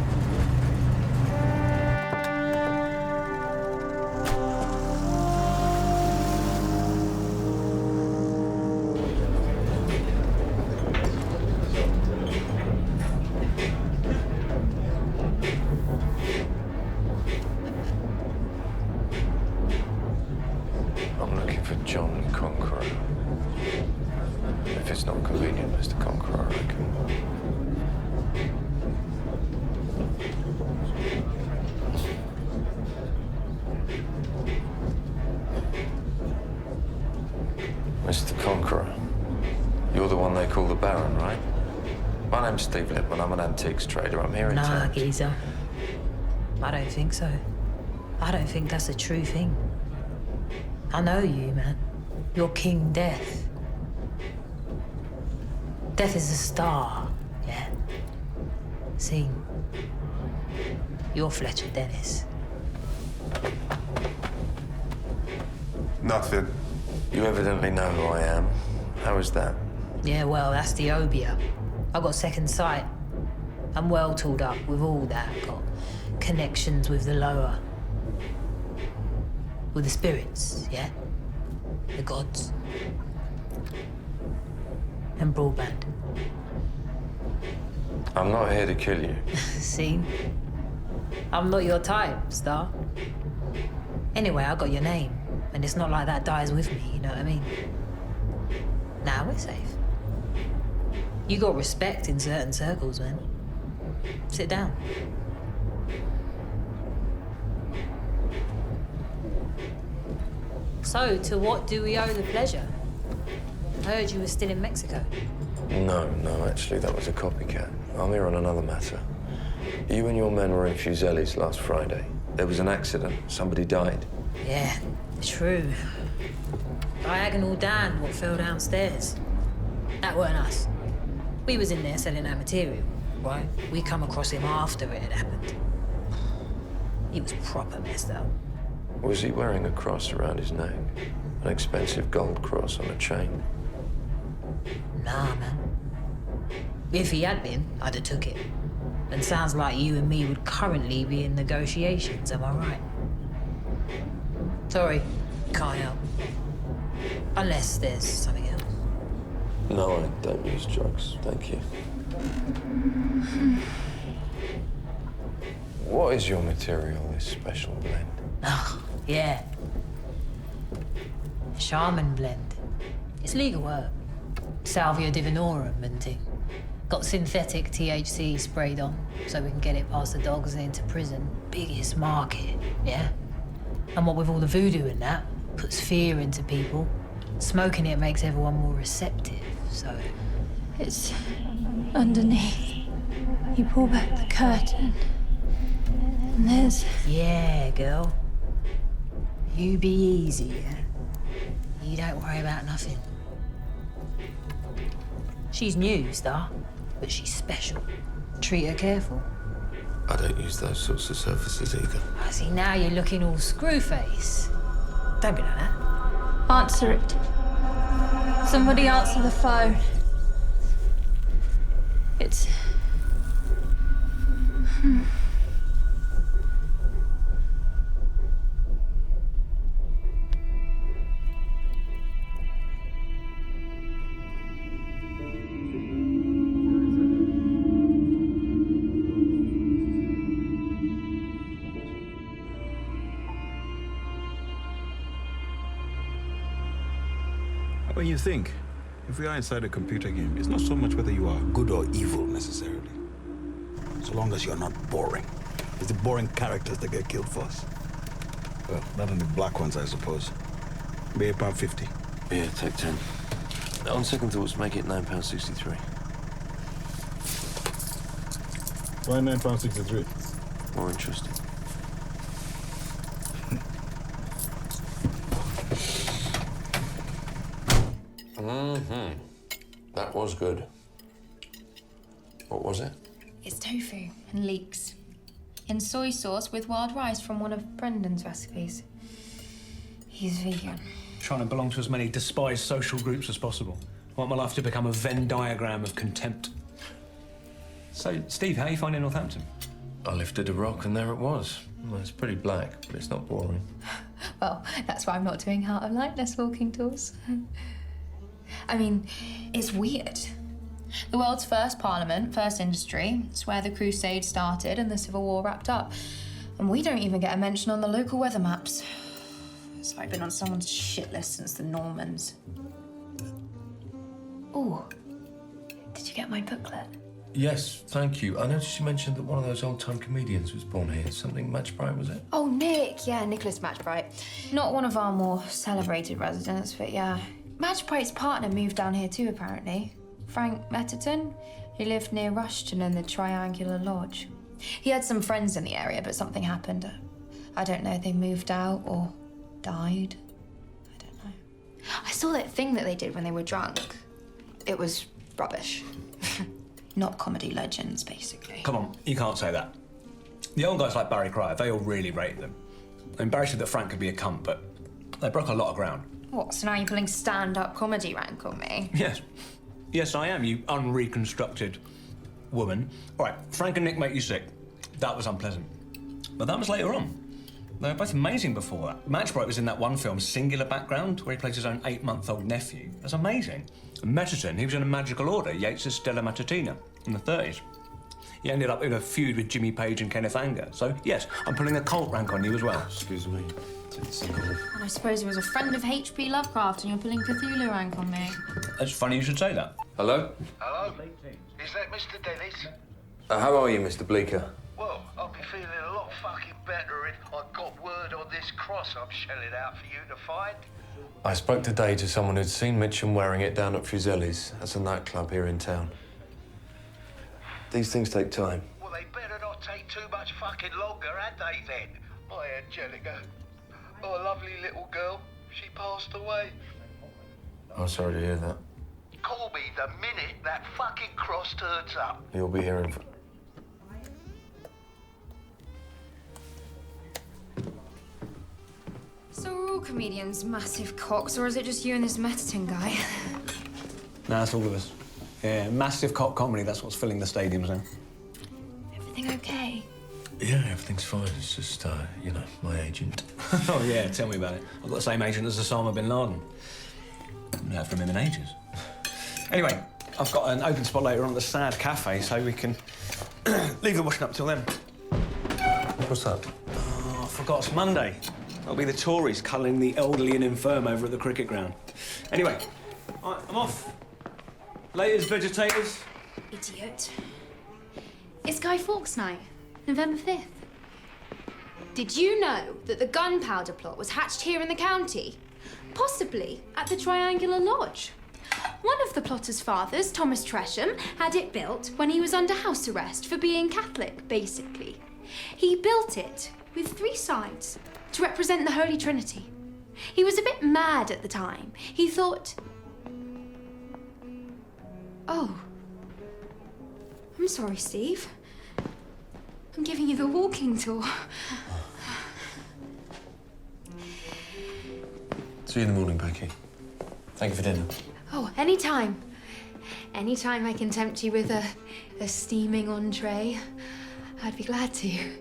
John Conqueror. If it's not convenient, Mr. Conqueror, I reckon. Mr. Conqueror, you're the one they call the Baron, right? My name's Steve Lippman. I'm an antiques trader. I'm here in Nah, town. geezer. I don't think so. I don't think that's a true thing. I know you, man. You're King Death. Death is a star, yeah? See, you're Fletcher Dennis. Nothing. You evidently know who I am. How is that? Yeah, well, that's the Obia. I've got second sight. I'm well tooled up with all that. Got connections with the lower. With the spirits, yeah? The gods. And broadband. I'm not here to kill you. See? I'm not your type, Star. Anyway, I got your name. And it's not like that dies with me, you know what I mean? Now we're safe. You got respect in certain circles, man. Sit down. So, to what do we owe the pleasure? I heard you were still in Mexico. No, actually, that was a copycat. I'm here on another matter. You and your men were in Fuselli's last Friday. There was an accident. Somebody died. Yeah, true. Diagonal Dan, what fell downstairs. That weren't us. We was in there selling our material, right? We come across him after it had happened. He was proper messed up. Was he wearing a cross around his neck? An expensive gold cross on a chain? Nah, man. If he had been, I'd have took it. And sounds like you and me would currently be in negotiations, am I right? Sorry, can't help. Unless there's something else. No, I don't use drugs, thank you. What is your material, this special blend? Oh, yeah. Shaman blend. It's legal herb. Salvia divinorum and thing. Got synthetic THC sprayed on, so we can get it past the dogs and into prison. Biggest market, yeah? And what with all the voodoo and that, puts fear into people. Smoking it makes everyone more receptive, so... It's underneath. You pull back the curtain, and there's... Yeah, girl. You be easy, yeah? You don't worry about nothing. She's new, Star, but she's special. Treat her careful. I don't use those sorts of surfaces either. I see, now you're looking all screw-face. Don't be like that. Answer it. Somebody answer the phone. It's... When you think, if we are inside a computer game, it's not so much whether you are good or evil necessarily. So long as you're not boring. It's the boring characters that get killed first. Well, not only black ones, I suppose. Be £8.50. Yeah, take 10. On second thoughts, make it £9.63. Why £9.63? More interesting. That was good. What was it? It's tofu and leeks. In soy sauce with wild rice from one of Brendan's recipes. He's vegan. Trying to belong to as many despised social groups as possible. I want my life to become a Venn diagram of contempt. So, Steve, how are you finding Northampton? I lifted a rock and there it was. Well, it's pretty black, but it's not boring. Well, that's why I'm not doing Heart of Lightness walking tours. I mean, it's weird. The world's first parliament, first industry, it's where the Crusades started and the Civil War wrapped up. And we don't even get a mention on the local weather maps. So I've been on someone's shit list since the Normans. Oh, did you get my booklet? Yes, thank you. I noticed you mentioned that one of those old-time comedians was born here. Something Matchbright, was it? Oh, Nick. Yeah, Nicholas Matchbright. Not one of our more celebrated residents, but yeah. Matchbright's partner moved down here too, apparently. Frank Metterton. He lived near Rushton in the Triangular Lodge. He had some friends in the area, but something happened. I don't know if they moved out or died. I don't know. I saw that thing that they did when they were drunk. It was rubbish. Not comedy legends, basically. Come on, you can't say that. The old guys like Barry Cryer, they all really rated them. I mean, Barry said that Frank could be a cunt, but they broke a lot of ground. What, so now you're pulling stand-up comedy rank on me? Yes. Yes, I am, you unreconstructed woman. All right, Frank and Nick make you sick. That was unpleasant. But that was later on. They were both amazing before that. Matchbright was in that one film, Singular Background, where he plays his own 8-month-old nephew. That's amazing. And Metterton, he was in A Magical Order, Yeats' Stella Matutina, in the 30s. He ended up in a feud with Jimmy Page and Kenneth Anger. So, yes, I'm pulling a cult rank on you as well. Excuse me. And I suppose he was a friend of H.P. Lovecraft and you're pulling Cthulhu rank on me. It's funny you should say that. Hello? Hello? Is that Mr. Dennis? How are you, Mr. Bleeker? Well, I'll be feeling a lot fucking better if I got word on this cross I'm shelling out for you to find. I spoke today to someone who'd seen Mitchum wearing it down at Fuselli's. That's a nightclub here in town. These things take time. Well, they better not take too much fucking longer, had they then? My Angelica. Oh, a lovely little girl. She passed away. I'm sorry to hear that. Call me the minute that fucking cross turns up. You'll be hearing. So are all comedians massive cocks, or is it just you and this Metterton guy? No, that's all of us. Yeah, massive cop comedy, that's what's filling the stadiums now. Everything okay? Yeah, everything's fine. It's just, you know, my agent. Oh, yeah, tell me about it. I've got the same agent as Osama bin Laden. Haven't heard from him in ages. Anyway, I've got an open spot later on at the Sad Cafe, so we can leave the washing up till then. What's that? Oh, I forgot it's Monday. That'll be the Tories culling the elderly and infirm over at the cricket ground. Anyway, all right, I'm off. Laters, vegetators. Idiot. It's Guy Fawkes Night, November 5th. Did you know that the gunpowder plot was hatched here in the county? Possibly at the Triangular Lodge. One of the plotter's fathers, Thomas Tresham, had it built when he was under house arrest for being Catholic, basically. He built it with 3 sides to represent the Holy Trinity. He was a bit mad at the time. He thought, oh, I'm sorry, Steve. I'm giving you the walking tour. See you in the morning, Becky. Thank you for dinner. Oh, anytime. Anytime I can tempt you with a steaming entree, I'd be glad to.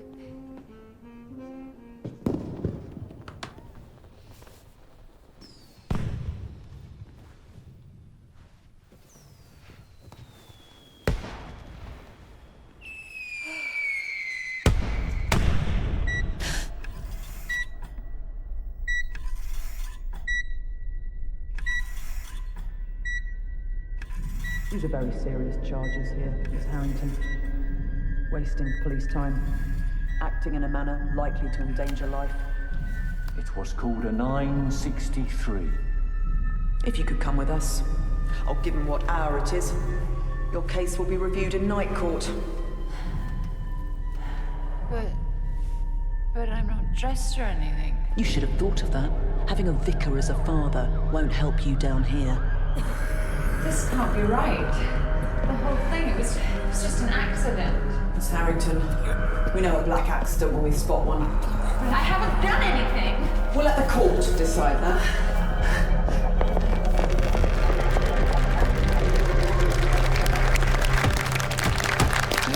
These are very serious charges here, Miss Harrington. Wasting police time, acting in a manner likely to endanger life. It was called a 963. If you could come with us, I'll give him what hour it is. Your case will be reviewed in night court. But I'm not dressed or anything. You should have thought of that. Having a vicar as a father won't help you down here. This can't be right. The whole thing, it was just an accident. Miss Harrington, we know a black accident when we spot one. But I haven't done anything. We'll let the court decide that.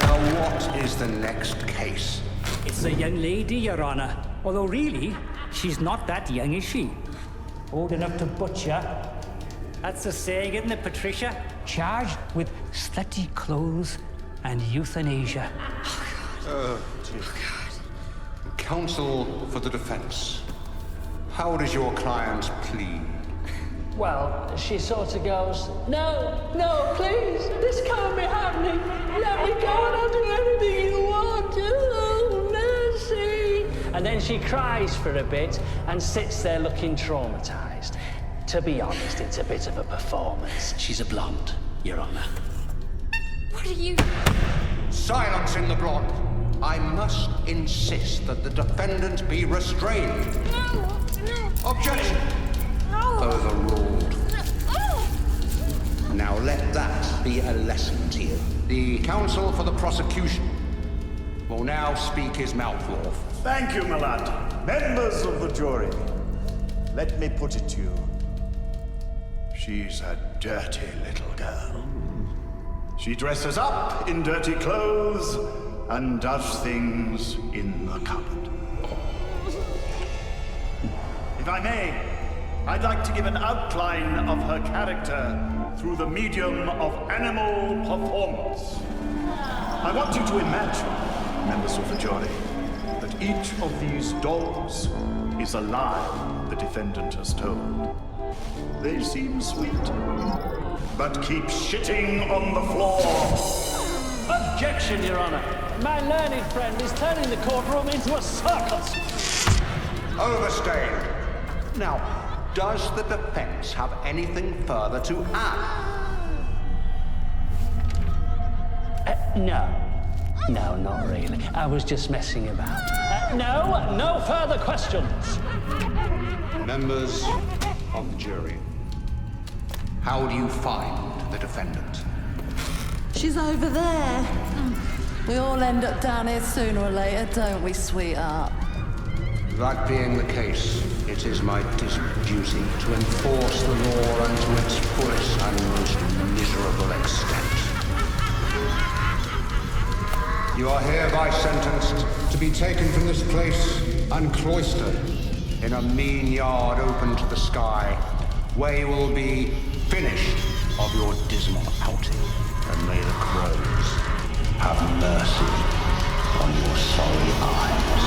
Now, what is the next case? It's a young lady, Your Honor. Although really, she's not that young, is she? Old enough to butcher. That's the saying, isn't it, Patricia? Charged with slutty clothes and euthanasia. Oh, dear. Counsel for the defense. How does your client plead? Well, she sort of goes, no, no, please, this can't be happening. Let me go and I'll do anything you want. Oh, Nancy. And then she cries for a bit and sits there looking traumatised. To be honest, it's a bit of a performance. She's a blonde, Your Honour. What are you... Silence in the blonde. I must insist that the defendant be restrained. No, no. Objection! No. Overruled. Now let that be a lesson to you. The counsel for the prosecution will now speak his mouth off. Thank you, my lad. Members of the jury, let me put it to you. She's a dirty little girl. She dresses up in dirty clothes and does things in the cupboard. If I may, I'd like to give an outline of her character through the medium of animal performance. I want you to imagine, members of the jury, that each of these dogs is a lie the defendant has told. They seem sweet, but keep shitting on the floor. Objection, Your Honour. My learned friend is turning the courtroom into a circus. Overstayed. Now, does the defense have anything further to add? No. No, not really. I was just messing about. No further questions. Members of the jury, how do you find the defendant? She's over there. We all end up down here sooner or later, don't we, sweetheart? That being the case, it is my dismal duty to enforce the law unto its fullest and most miserable extent. You are hereby sentenced to be taken from this place and cloistered in a mean yard open to the sky, where you will be finished of your dismal outing, and may the crows have mercy on your sorry eyes.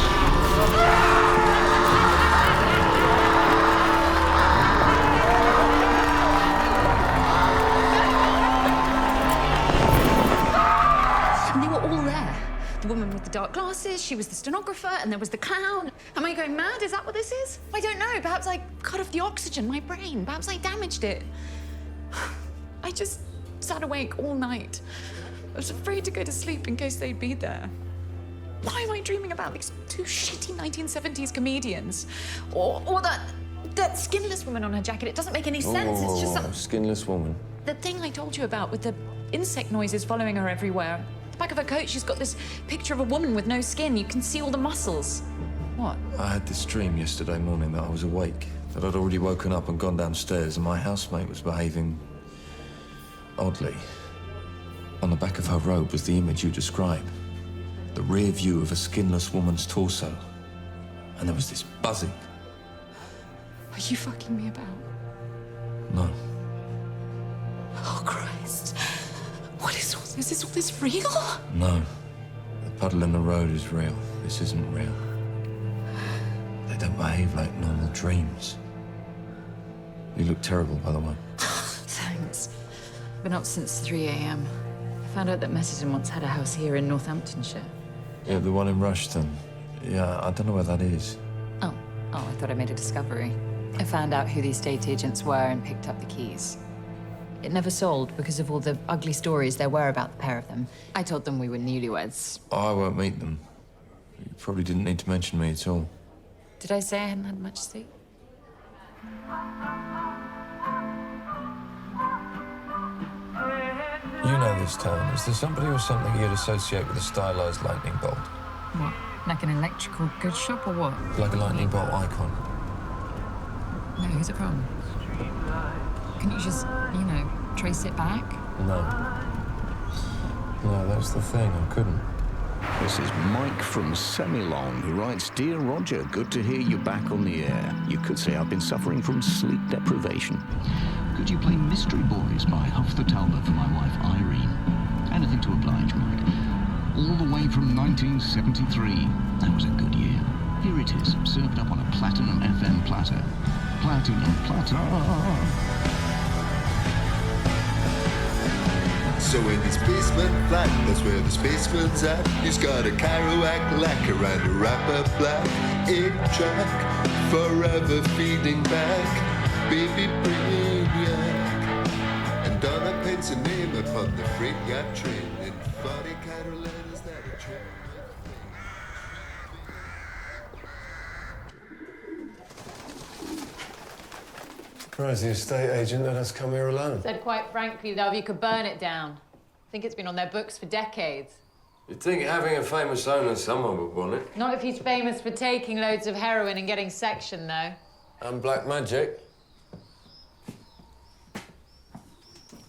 And they were all there. The woman with the dark glasses, she was the stenographer, and there was the clown. Am I going mad? Is that what this is? I don't know. Perhaps I cut off the oxygen in my brain. Perhaps I damaged it. I just sat awake all night. I was afraid to go to sleep in case they'd be there. Why am I dreaming about these two shitty 1970s comedians? Or that skinless woman on her jacket? It doesn't make any sense. It's just some... Skinless woman. The thing I told you about with the insect noises following her everywhere. The back of her coat, she's got this picture of a woman with no skin. You can see all the muscles. What? I had this dream yesterday morning that I was awake, that I'd already woken up and gone downstairs and my housemate was behaving oddly. On the back of her robe was the image you describe. The rear view of a skinless woman's torso. And there was this buzzing. Are you fucking me about? No. Oh, Christ. What is all this? Is all this real? No. The puddle in the road is real. This isn't real. They don't behave like normal dreams. You look terrible, by the way. Thanks. I've been up since 3 a.m. I found out that Messerton once had a house here in Northamptonshire. Yeah, the one in Rushton. Yeah, I don't know where that is. Oh, I thought I made a discovery. I found out who the estate agents were and picked up the keys. It never sold because of all the ugly stories there were about the pair of them. I told them we were newlyweds. I won't meet them. You probably didn't need to mention me at all. Did I say I hadn't had much sleep? You know this town. Is there somebody or something you'd associate with a stylized lightning bolt? What? Like an electrical goods shop or what? Like a lightning bolt icon? No, who's it from? Can you just, trace it back? No. No, that's the thing. I couldn't. This is Mike from Semilong, who writes, Dear Roger, good to hear you back on the air. You could say I've been suffering from sleep deprivation. Could you play Mystery Boys by Huff the Talbot for my wife, Irene? Anything to oblige, Mike. All the way from 1973. That was a good year. Here it is, served up on a Platinum FM platter. Platinum platter. So in this basement flat, that's where the spaceman's at. He's got a Kerouac lacquer and a rapper black 8-track, forever feeding back baby Brainiac. And Donna paints a name upon the freight yacht train in 40 capital letters that are trimmed. Surprised the estate agent let us come here alone. Said quite frankly, though, you could burn it down. I think it's been on their books for decades. You'd think having a famous owner, someone would want it. Not if he's famous for taking loads of heroin and getting sectioned, though. And black magic.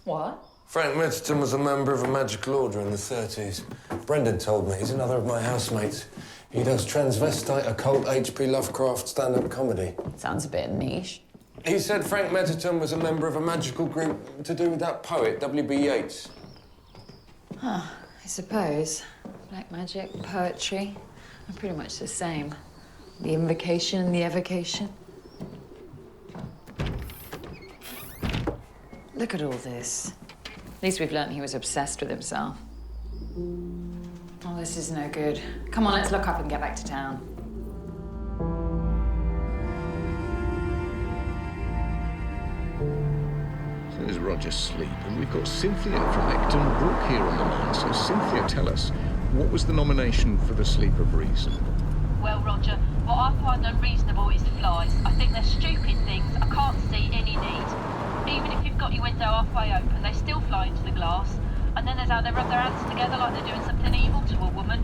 What? Frank Mitterton was a member of a magical order in the 30s. Brendan told me. He's another of my housemates. He does transvestite, occult, H.P. Lovecraft stand-up comedy. Sounds a bit niche. He said Frank Mitterton was a member of a magical group to do with that poet, W.B. Yeats. Huh, I suppose. Black magic, poetry, are pretty much the same. The invocation and the evocation. Look at all this. At least we've learnt he was obsessed with himself. Oh, this is no good. Come on, let's look up and get back to town. There's Roger asleep, and we've got Cynthia from Ecton Brook here on the line. So, Cynthia, tell us, what was the nomination for the Sleep of Reason? Well, Roger, what I find unreasonable is the flies. I think they're stupid things I can't see any need. Even if you've got your window halfway open, they still fly into the glass. And then there's how they rub their hands together like they're doing something evil to a woman.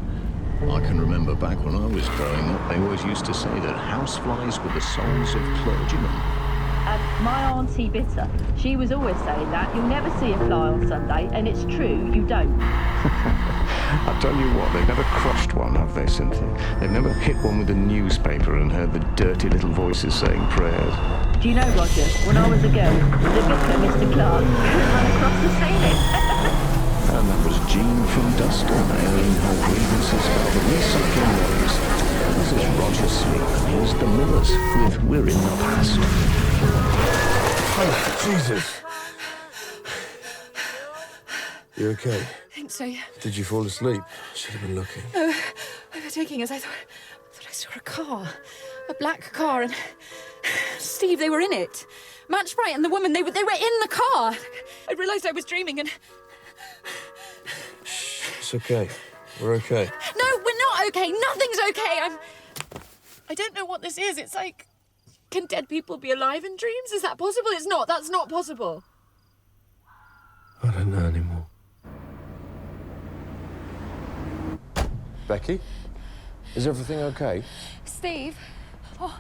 I can remember back when I was growing up, they always used to say that houseflies were the souls of clergymen. My auntie Bitter, she was always saying that. You'll never see a fly on Sunday, and it's true, you don't. I tell you what, they've never crushed one, have they, Cynthia? They've never hit one with a newspaper and heard the dirty little voices saying prayers. Do you know, Roger, when I was a girl, the vicar, Mr. Clark, ran across the ceiling. And that was Jean from Dustin, airing her grievances about the recycling lorries. This is Roger Sleep, and here's the Millers with We're in the Past. Oh, Jesus. You okay? I think so, yeah. Did you fall asleep? Should have been looking. Overtaking us, I thought I saw a car. A black car, and Steve, they were in it. Match Bright and the woman, they were in the car. I realised I was dreaming and... It's okay. We're okay. No, we're not okay. Nothing's okay. I don't know what this is. It's like... Can dead people be alive in dreams? Is that possible? It's not. That's not possible. I don't know anymore. Becky? Is everything okay? Steve? Oh,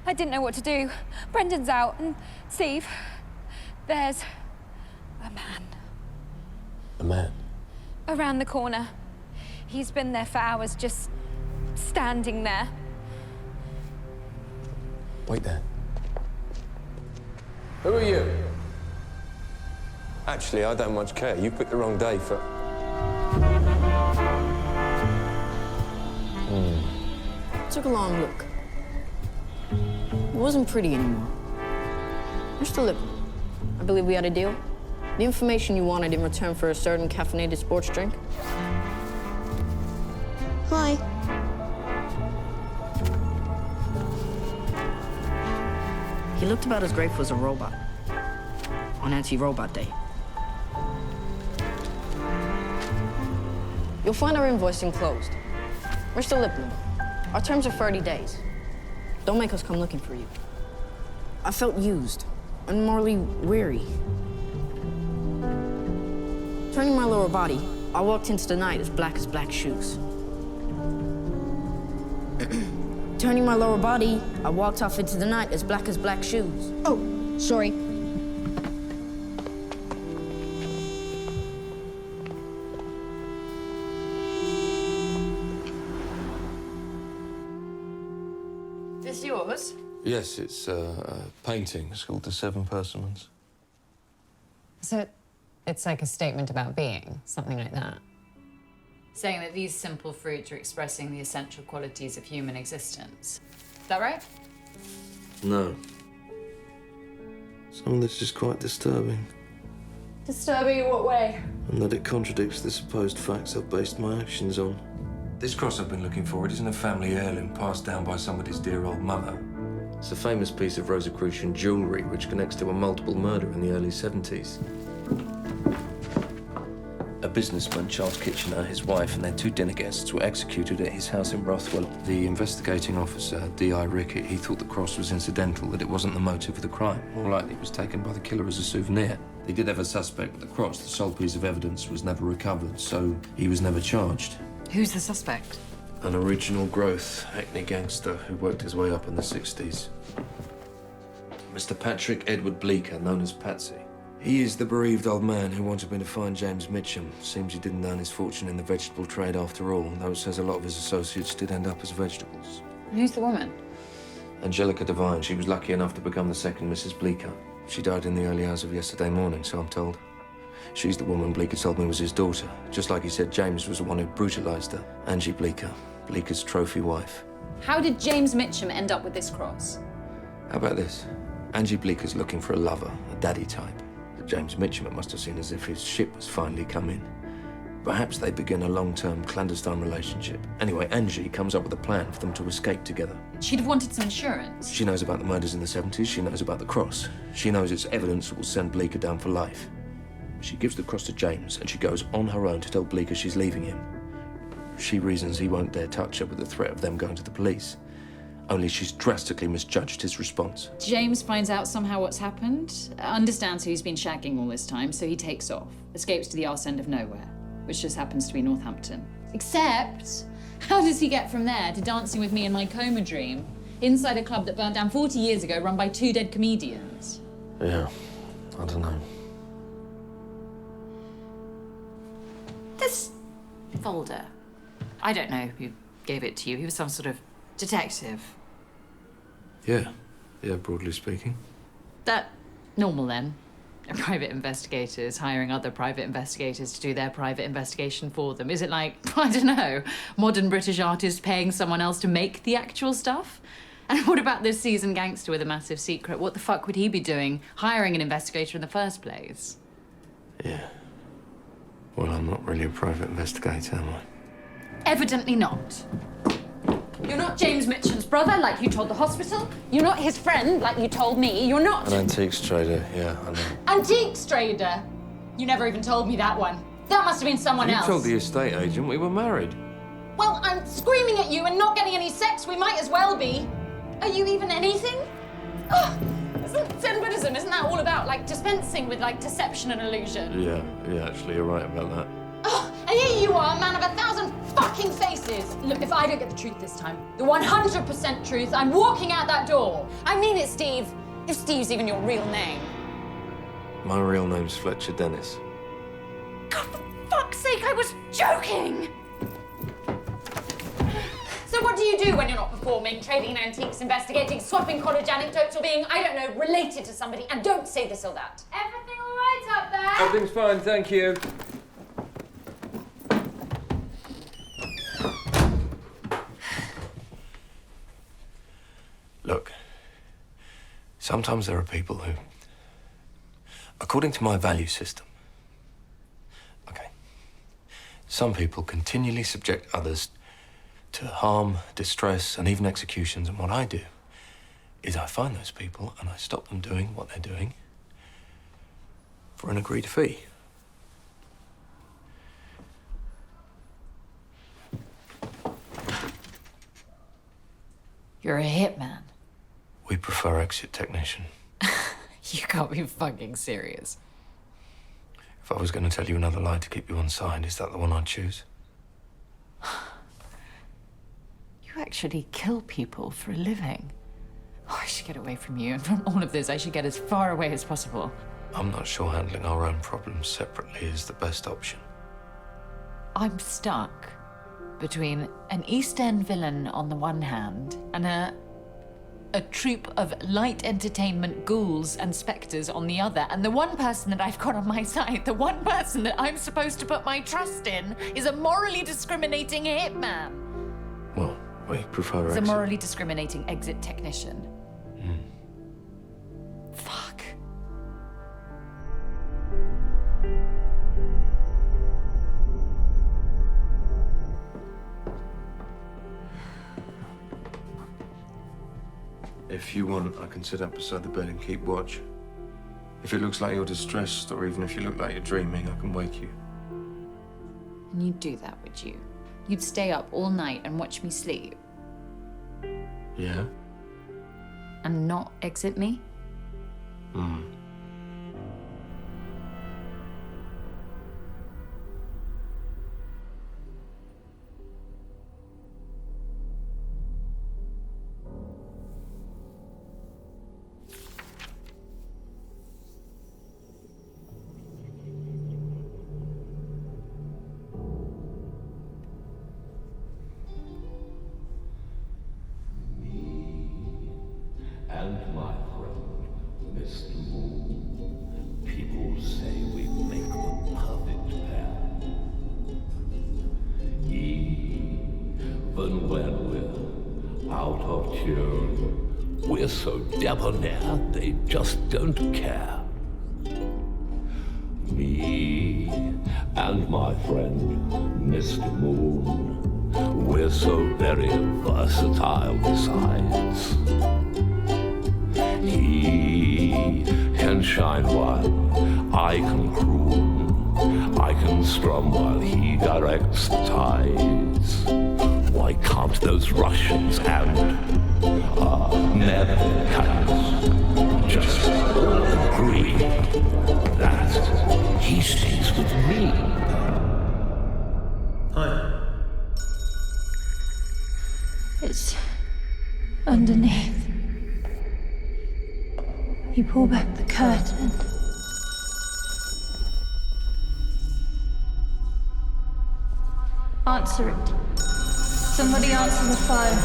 I didn't know what to do. Brendan's out, and Steve, there's a man. A man? Around the corner. He's been there for hours, just standing there. Wait there. Who are you? Actually, I don't much care. You picked the wrong day for... Took a long look. It wasn't pretty anymore. Mr. Lippman, I believe we had a deal. The information you wanted in return for a certain caffeinated sports drink. Hi. He looked about as grateful as a robot on Anti-Robot Day. You'll find our invoice enclosed. Mr. Lippman, our terms are 30 days. Don't make us come looking for you. I felt used and morally weary. Turning my lower body, I walked into the night as black shoes. Turning my lower body, I walked off into the night as black shoes. Oh, sorry. This yours? Yes, it's a painting. It's called The Seven Persimmons. So it's like a statement about being, something like that. saying that these simple fruits are expressing the essential qualities of human existence. Is that right? No. Some of this is quite disturbing, Disturbing in what way? and that it contradicts the supposed facts I've based my actions on. This cross I've been looking for, it isn't a family heirloom passed down by somebody's dear old mother. It's a famous piece of Rosicrucian jewellery which connects to a multiple murder in the early 70s. A businessman, Charles Kitchener, his wife, and their 2 dinner guests were executed at his house in Rothwell. The investigating officer, D.I. Rickett, he thought the cross was incidental, that it wasn't the motive of the crime. More likely it was taken by the killer as a souvenir. They did have a suspect, but the cross, the sole piece of evidence, was never recovered, so he was never charged. Who's the suspect? An original growth Hackney gangster who worked his way up in the 60s. Mr. Patrick Edward Bleecker, known as Patsy. He is the bereaved old man who wanted me to find James Mitchum. Seems he didn't earn his fortune in the vegetable trade after all, though it says a lot of his associates did end up as vegetables. Who's the woman? Angelica Devine. She was lucky enough to become the second Mrs. Bleecker. She died in the early hours of yesterday morning, so I'm told. She's the woman Bleecker told me was his daughter. Just like he said James was the one who brutalized her. Angie Bleecker, Bleecker's trophy wife. How did James Mitchum end up with this cross? How about this? Angie Bleecker's looking for a lover, a daddy type. James Mitchum, it must have seemed as if his ship has finally come in. Perhaps they begin a long-term clandestine relationship. Anyway, Angie comes up with a plan for them to escape together. She'd have wanted some insurance. She knows about the murders in the 70s. She knows about the cross. She knows it's evidence that will send Bleecker down for life. She gives the cross to James, and she goes on her own to tell Bleecker she's leaving him. She reasons he won't dare touch her with the threat of them going to the police. Only she's drastically misjudged his response. James finds out somehow what's happened, understands who he's been shagging all this time, so he takes off, escapes to the arse end of nowhere, which just happens to be Northampton. Except, how does he get from there to Dancing with Me in My Coma Dream, inside a club that burned down 40 years ago, run by 2 dead comedians? Yeah, I don't know. This folder, I don't know who gave it to you. He was some sort of detective. Yeah, broadly speaking. That normal then? Private investigators hiring other private investigators to do their private investigation for them. Is it like, I don't know, modern British artists paying someone else to make the actual stuff? And what about this seasoned gangster with a massive secret? What the fuck would he be doing hiring an investigator in the first place? Yeah. Well, I'm not really a private investigator, am I? Evidently not. You're not James Mitchum's brother, like you told the hospital. You're not his friend, like you told me. You're not... An antiques trader, yeah, I know. Antiques trader? You never even told me that one. That must have been someone else. You told the estate agent we were married. Well, I'm screaming at you and not getting any sex. We might as well be. Are you even anything? Oh, Zen Buddhism, isn't that all about, like, dispensing with, like, deception and illusion? Yeah, actually, you're right about that. Oh, and here you are, man of 1,000 fucking faces. Look, if I don't get the truth this time, the 100% truth, I'm walking out that door. I mean it, Steve. If Steve's even your real name. My real name's Fletcher Dennis. God, for fuck's sake, I was joking! So what do you do when you're not performing, trading in antiques, investigating, swapping college anecdotes, or being, I don't know, related to somebody? And don't say this or that. Everything all right up there? Everything's fine, thank you. Look, sometimes there are people who, according to my value system, some people continually subject others to harm, distress, and even executions. And what I do is I find those people and I stop them doing what they're doing for an agreed fee. You're a hitman. We prefer exit technician. You can't be fucking serious. If I was going to tell you another lie to keep you on side, is that the one I'd choose? You actually kill people for a living. Oh, I should get away from you, and from all of this, I should get as far away as possible. I'm not sure handling our own problems separately is the best option. I'm stuck between an East End villain on the one hand and a a troupe of light entertainment ghouls and spectres on the other, and the one person that I've got on my side, the one person that I'm supposed to put my trust in, is a morally discriminating hitman. Well, we prefer He's a exit. morally discriminating exit technician. Fuck. If you want, I can sit up beside the bed and keep watch. If it looks like you're distressed, or even if you look like you're dreaming, I can wake you. And you'd do that, would you? You'd stay up all night and watch me sleep Yeah? and not exit me? Hmm. And my friend, Mr. Moon, people say we make the perfect pair. Even when we're out of tune, we're so debonair they just don't care. Me and my friend, Mr. Moon, we're so very versatile besides. He can shine while I can croon. I can strum while he directs the tides. Why can't those Russians and Americans just all agree that he stays with me? Hi. It's underneath. You pull back the curtain. Answer it. Somebody answer the phone.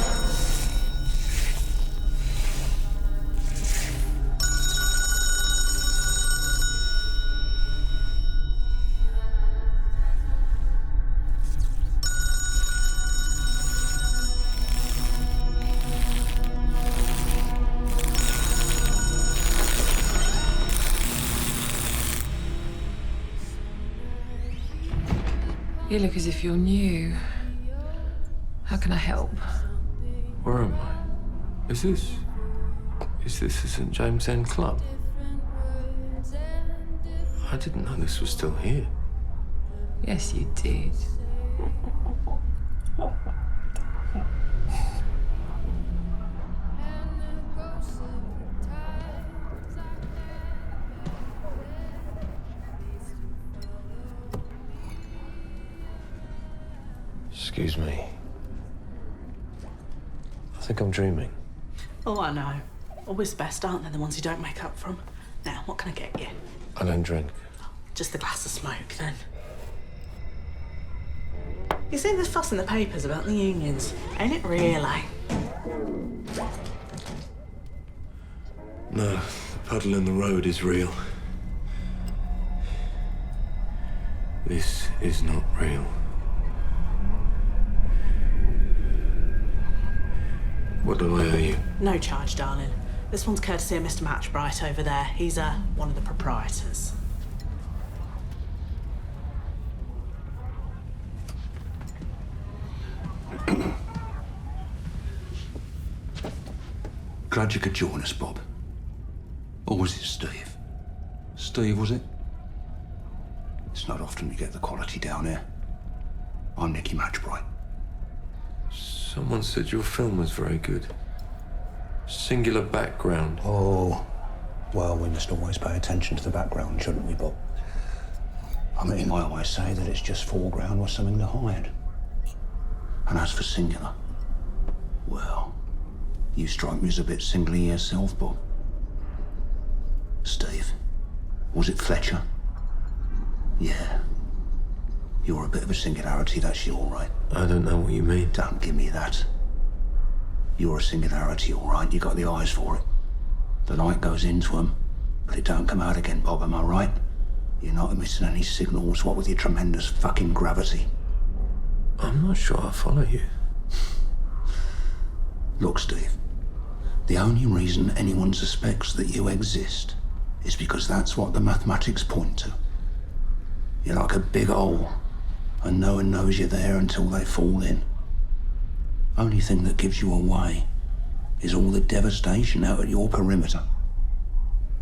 You look as if you're new. How can I help? Where am I? Is this the St. James End Club? I didn't know this was still here. Yes, you did. Excuse me. I think I'm dreaming. Oh, I know. Always best, aren't they, the ones you don't make up from? Now, what can I get you? I don't drink. Just a glass of smoke, then. You see this fuss in the papers about the unions? Ain't it really? No, the puddle in the road is real. This is not real. What do I owe you? No charge, darling. This one's courtesy of Mr. Matchbright over there. He's one of the proprietors. Glad you could join us, Bob. Or was it Steve? Steve, was it? It's not often we get the quality down here. I'm Nicky Matchbright. Someone said your film was very good. Singular background. Oh, well, we must always pay attention to the background, shouldn't we, Bob? I mean, I always say that it's just foreground with something to hide. And as for singular, well, you strike me as a bit singly yourself, Bob. Steve, was it Fletcher? Yeah. You're a bit of a singularity, that's you, all right. I don't know what you mean. Don't give me that. You're a singularity, all right? You got the eyes for it. The light goes into them, but it don't come out again, Bob, am I right? You're not emitting any signals, what with your tremendous fucking gravity. I'm not sure I follow you. Look, Steve, the only reason anyone suspects that you exist is because that's what the mathematics point to. You're like a big hole, and no one knows you're there until they fall in. Only thing that gives you away is all the devastation out at your perimeter.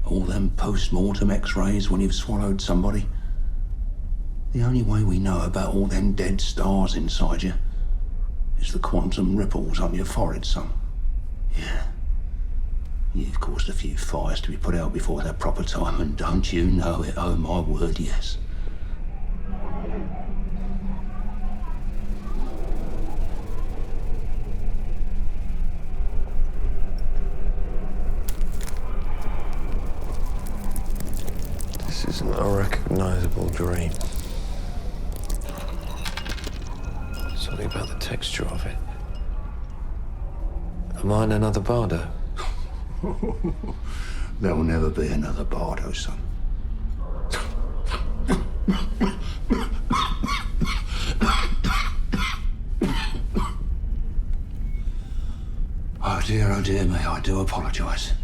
All them post-mortem x-rays when you've swallowed somebody. The only way we know about all them dead stars inside you is the quantum ripples on your forehead, son. Yeah. You've caused a few fires to be put out before their proper time, and don't you know it? Oh, my word, yes. This isn't a recognizable dream. Something about the texture of it. Am I in another Bardo? There'll never be another Bardo, son. Oh dear me, I do apologise.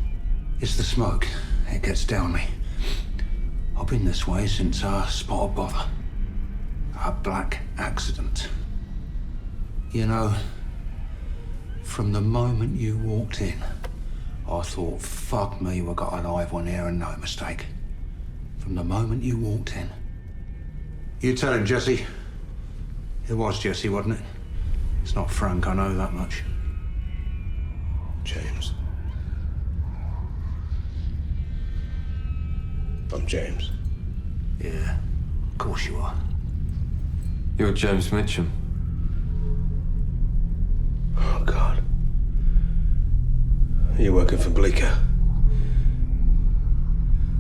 It's the smoke. It gets down me. I've been this way since our spot of bother. Our black accident. You know, from the moment you walked in, I thought, fuck me, we got a live one here and no mistake. From the moment you walked in. You tell him, Jesse. It was Jesse, wasn't it? It's not Frank, I know that much. James. I'm James. Yeah, of course you are. You're James Mitchum. Oh, God. You're working for Bleecker.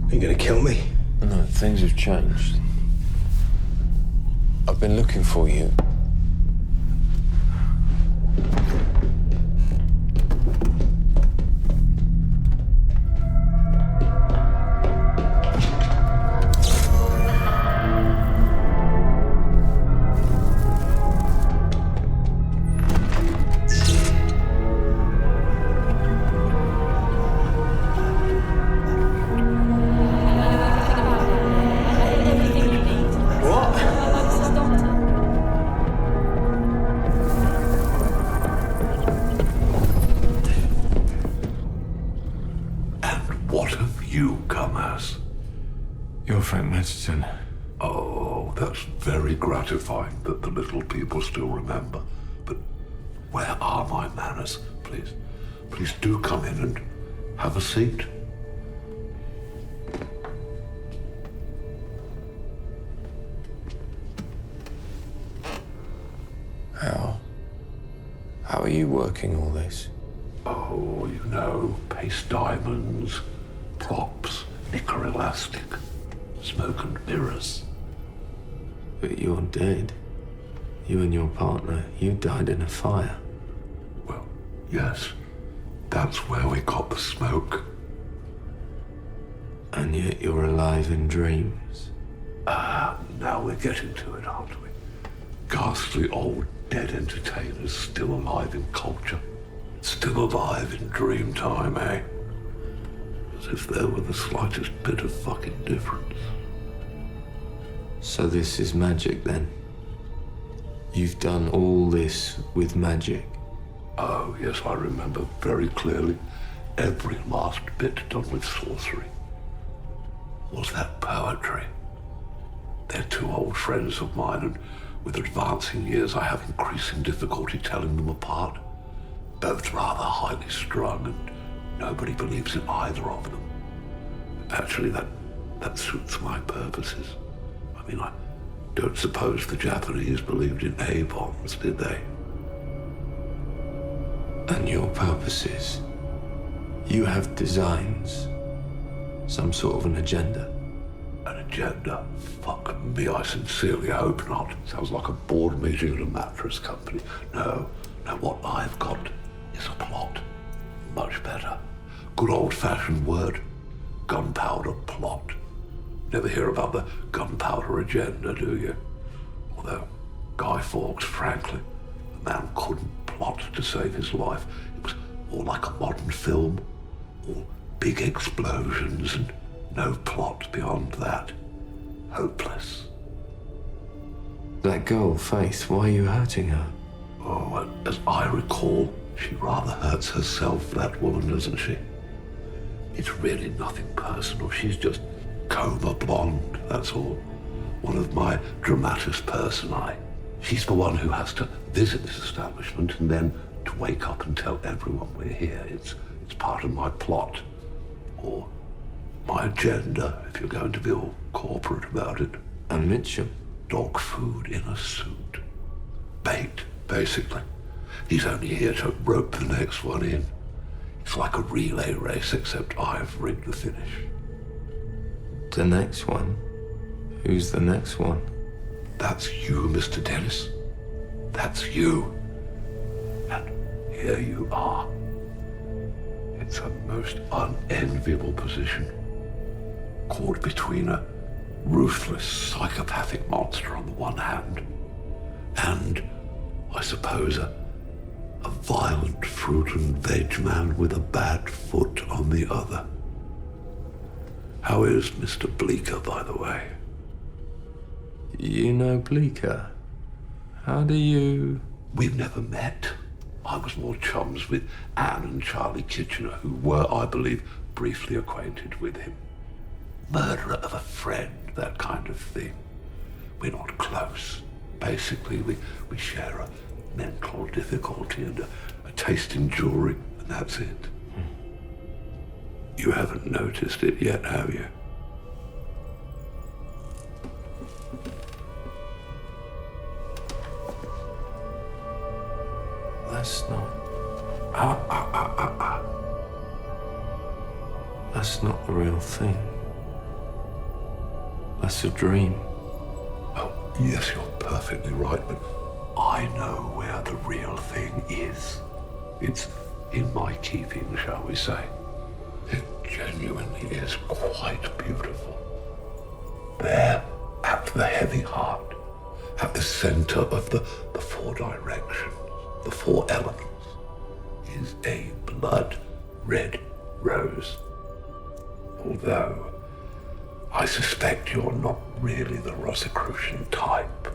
Are you gonna kill me? No, things have changed. I've been looking for you. What have you come as? You're Frank Matterton. Oh, that's very gratifying that the little people still remember. But where are my manners, please? Please do come in and have a seat. How are you working all this? Oh, you know, paste diamonds, props, nicker elastic, smoke and mirrors. But you're dead. You and your partner, you died in a fire. Well, yes. That's where we got the smoke. And yet you're alive in dreams. Now we're getting to it, aren't we? Ghastly old dead entertainers still alive in culture. Still alive in dream time, eh? As if there were the slightest bit of fucking difference. So this is magic, then? You've done all this with magic? Oh, yes, I remember very clearly. Every last bit done with sorcery. Was that poetry? They're two old friends of mine, and with advancing years, I have increasing difficulty telling them apart. Both rather highly strung, and nobody believes in either of them. Actually, that suits my purposes. I mean, I don't suppose the Japanese believed in A-bombs, did they? And your purposes? You have designs? Some sort of an agenda? An agenda? Fuck me, I sincerely hope not. Sounds like a board meeting at a mattress company. No, what I've got is a plot. Much better. Good old-fashioned word. Gunpowder plot. Never hear about the gunpowder agenda, do you? Although, Guy Fawkes, frankly, the man couldn't plot to save his life. It was more like a modern film. All big explosions and no plot beyond that. Hopeless. That girl, Faith, why are you hurting her? Oh, as I recall, she rather hurts herself, that woman, doesn't she? It's really nothing personal. She's just coma blonde, that's all. One of my dramatis personae. She's the one who has to visit this establishment and then to wake up and tell everyone we're here. It's part of my plot. Or my agenda, if you're going to be all corporate about it. And Mitchum? Dog food in a suit. Bait, basically. He's only here to rope the next one in. It's like a relay race, except I've rigged the finish. The next one? Who's the next one? That's you, Mr. Dennis. That's you. And here you are. It's a most unenviable position. Caught between a ruthless, psychopathic monster on the one hand, and, I suppose, a violent fruit and veg man with a bad foot on the other. How is Mr. Bleeker, by the way? You know Bleeker? How do you... We've never met. I was more chums with Anne and Charlie Kitchener, who were, I believe, briefly acquainted with him. Murderer of a friend, that kind of thing. We're not close. Basically, we share a mental difficulty and a taste in jewelry, and that's it. You haven't noticed it yet, have you? That's not... That's not the real thing. That's a dream. Oh, yes, you're perfectly right, but I know where the real thing is. It's in my keeping, shall we say. It genuinely is quite beautiful. There, at the heavy heart, at the center of the four directions, the four elements, is a blood-red rose. Although, I suspect you're not really the Rosicrucian type.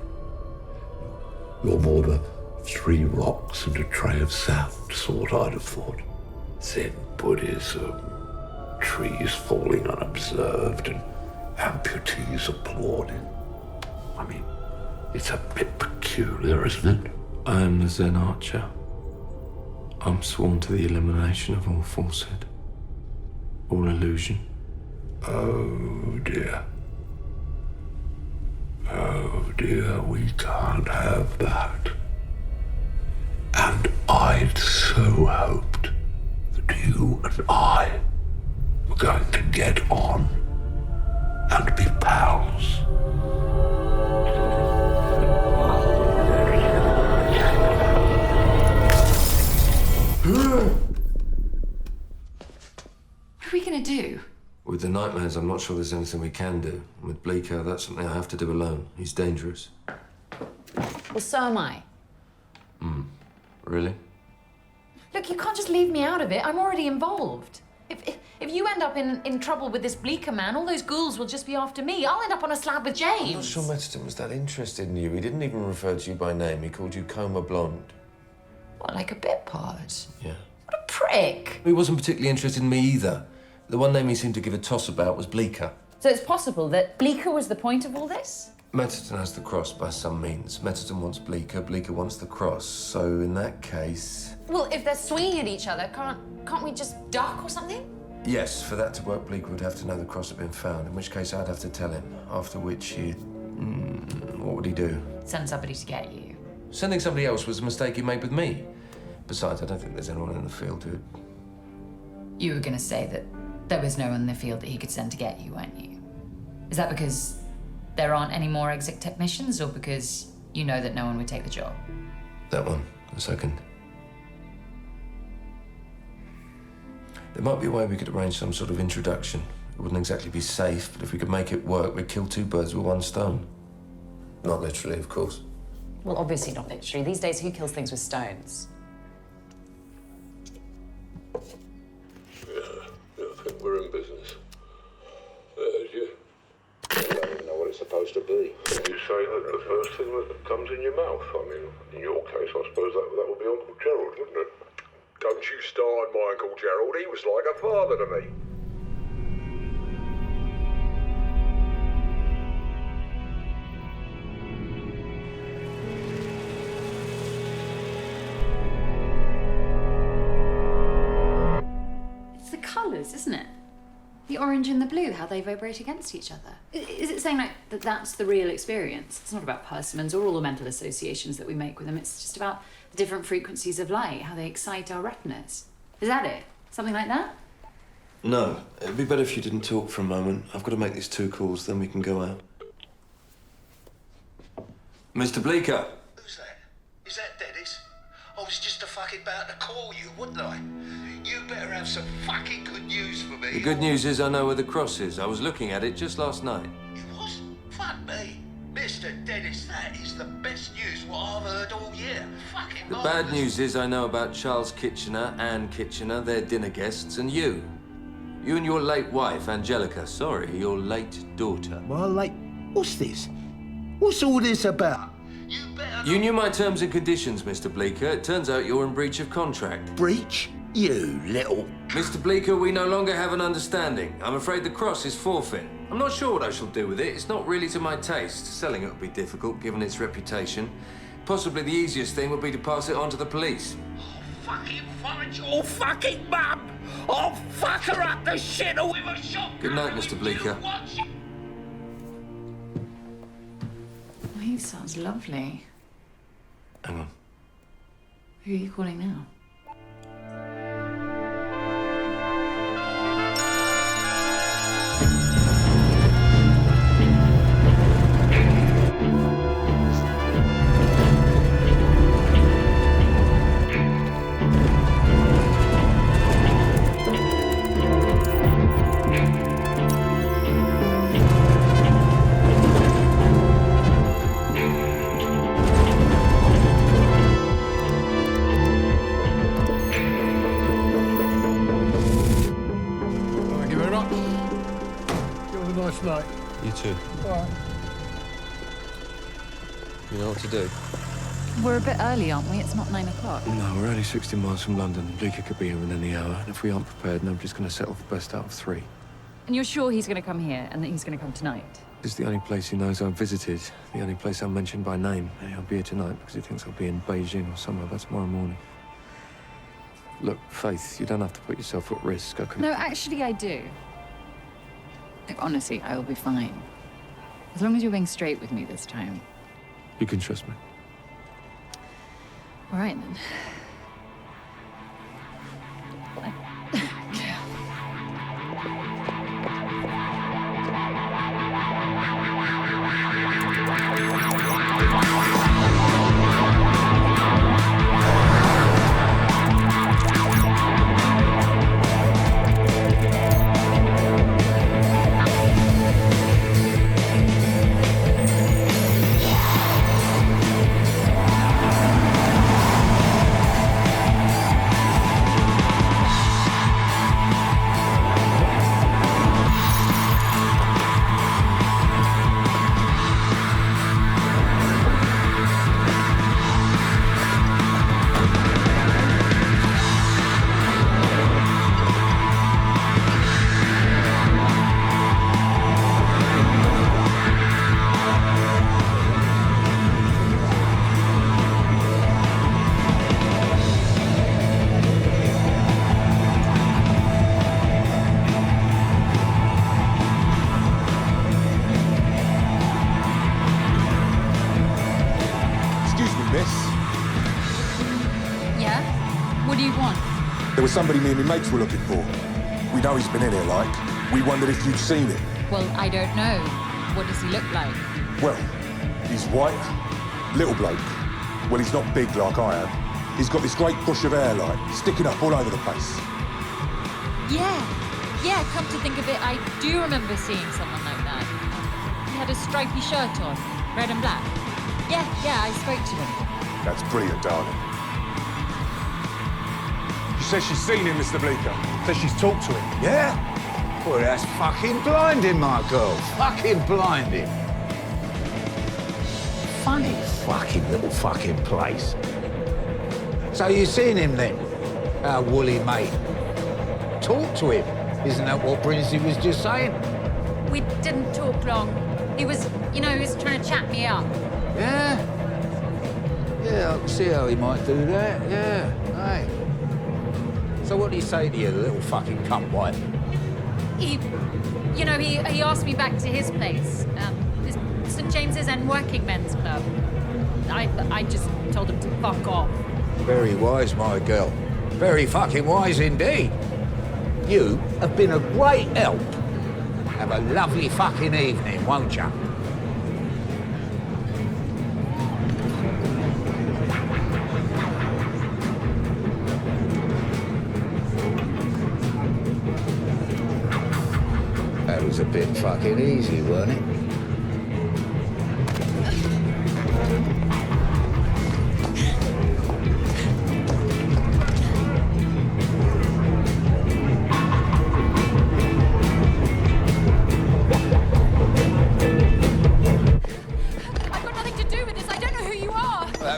You're more the 3 rocks and a tray of sand sort, I'd have thought. Zen Buddhism, trees falling unobserved and amputees applauding. I mean, it's a bit peculiar, isn't it? I am the Zen Archer. I'm sworn to the elimination of all falsehood, all illusion. Oh dear. Oh dear, we can't have that. And I'd so hoped that you and I were going to get on and be pals. What are we gonna do? With the nightmares, I'm not sure there's anything we can do. With Bleeker, that's something I have to do alone. He's dangerous. Well, so am I. Really? Look, you can't just leave me out of it. I'm already involved. If you end up in trouble with this Bleeker man, all those ghouls will just be after me. I'll end up on a slab with James. I'm not sure Metterton was that interested in you. He didn't even refer to you by name. He called you Coma Blonde. What, like a bit part? Yeah. What a prick. He wasn't particularly interested in me either. The one name he seemed to give a toss about was Bleeker. So it's possible that Bleeker was the point of all this? Metterton has the cross by some means. Metterton wants Bleeker, Bleeker wants the cross. So in that case... Well, if they're swinging at each other, can't we just duck or something? Yes, for that to work, Bleeker would have to know the cross had been found, in which case I'd have to tell him, after which he'd... what would he do? Send somebody to get you. Sending somebody else was a mistake he made with me. Besides, I don't think there's anyone in the field who'd... You were gonna say that there was no one in the field that he could send to get you, weren't you? Is that because there aren't any more exit technicians, or because you know that no one would take the job? That one, the second. There might be a way we could arrange some sort of introduction. It wouldn't exactly be safe, but if we could make it work, we'd kill 2 birds with 1 stone. Not literally, of course. Well, obviously not literally. These days, who kills things with stones? I think we're in business. You don't even know what it's supposed to be. You say that the first thing that comes in your mouth. I mean, in your case, I suppose that would be Uncle Gerald, wouldn't it? Don't you start my Uncle Gerald. He was like a father to me. It's the colours, isn't it? The orange and the blue, how they vibrate against each other. Is it saying like that that's the real experience? It's not about persimmons or all the mental associations that we make with them. It's just about the different frequencies of light, how they excite our retinas. Is that it? Something like that? No, it'd be better if you didn't talk for a moment. I've got to make these 2 calls, then we can go out. Mr. Bleeker. Who's that? Is that Dennis? I was just fucking about to call you, wouldn't I? You better have some fucking good news for me. The good news is I know where the cross is. I was looking at it just last night. It was? Fuck me. Mr. Dennis, that is the best news what I've heard all year. Fucking The bad news is I know about Charles Kitchener, Anne Kitchener, their dinner guests, and you. You and your late wife, Angelica. Sorry, your late daughter. Well, like, what's this? What's all this about? You knew my terms and conditions, Mr. Bleeker. It turns out you're in breach of contract. Breach? You little... Mr. Bleeker, we no longer have an understanding. I'm afraid the cross is forfeit. I'm not sure what I shall do with it. It's not really to my taste. Selling it would be difficult, given its reputation. Possibly the easiest thing would be to pass it on to the police. Fucking find your fucking mum! I'll fuck her up the shitter with a shotgun! Good night, Mr. Bleeker. Well, he sounds lovely. Hang on. Who are you calling now? Night. You too. All right. You know what to do? We're a bit early, aren't we? It's not 9 o'clock. No, we're only 60 miles from London. Bleeker could be here in any hour. And if we aren't prepared, nobody's going to settle for best out of 3. And you're sure he's going to come here and that he's going to come tonight? This is the only place he knows I've visited. The only place I'm mentioned by name. Hey, I'll be here tonight because he thinks I'll be in Beijing or somewhere by tomorrow morning. Look, Faith, you don't have to put yourself at risk. I can... No, actually, I do. Look, honestly, I will be fine. As long as you're being straight with me this time. You can trust me. All right, then. There was somebody me and my mates were looking for. We know he's been in here, like. We wondered if you'd seen him. Well, I don't know. What does he look like? Well, he's white, little bloke. Well, he's not big like I am. He's got this great bush of hair, like, sticking up all over the place. Yeah, come to think of it, I do remember seeing someone like that. He had a stripy shirt on, red and black. Yeah, I spoke to him. That's brilliant, darling. She says she's seen him, Mr. Bleeker. Says she's talked to him. Yeah? Well, that's fucking blinding, my girl. Fucking blinding. Funny fucking little fucking place. So you seen him then? Our woolly mate. Talk to him. Isn't that what Brinsley was just saying? We didn't talk long. He was trying to chat me up. Yeah? Yeah, I can see how he might do that, yeah. Hey. So what did he say to you, the little fucking cunt wife? He asked me back to his place, St. James's End Working Men's Club. I just told him to fuck off. Very wise, my girl. Very fucking wise indeed. You have been a great help. Have a lovely fucking evening, won't you? That was a bit fucking easy, weren't it?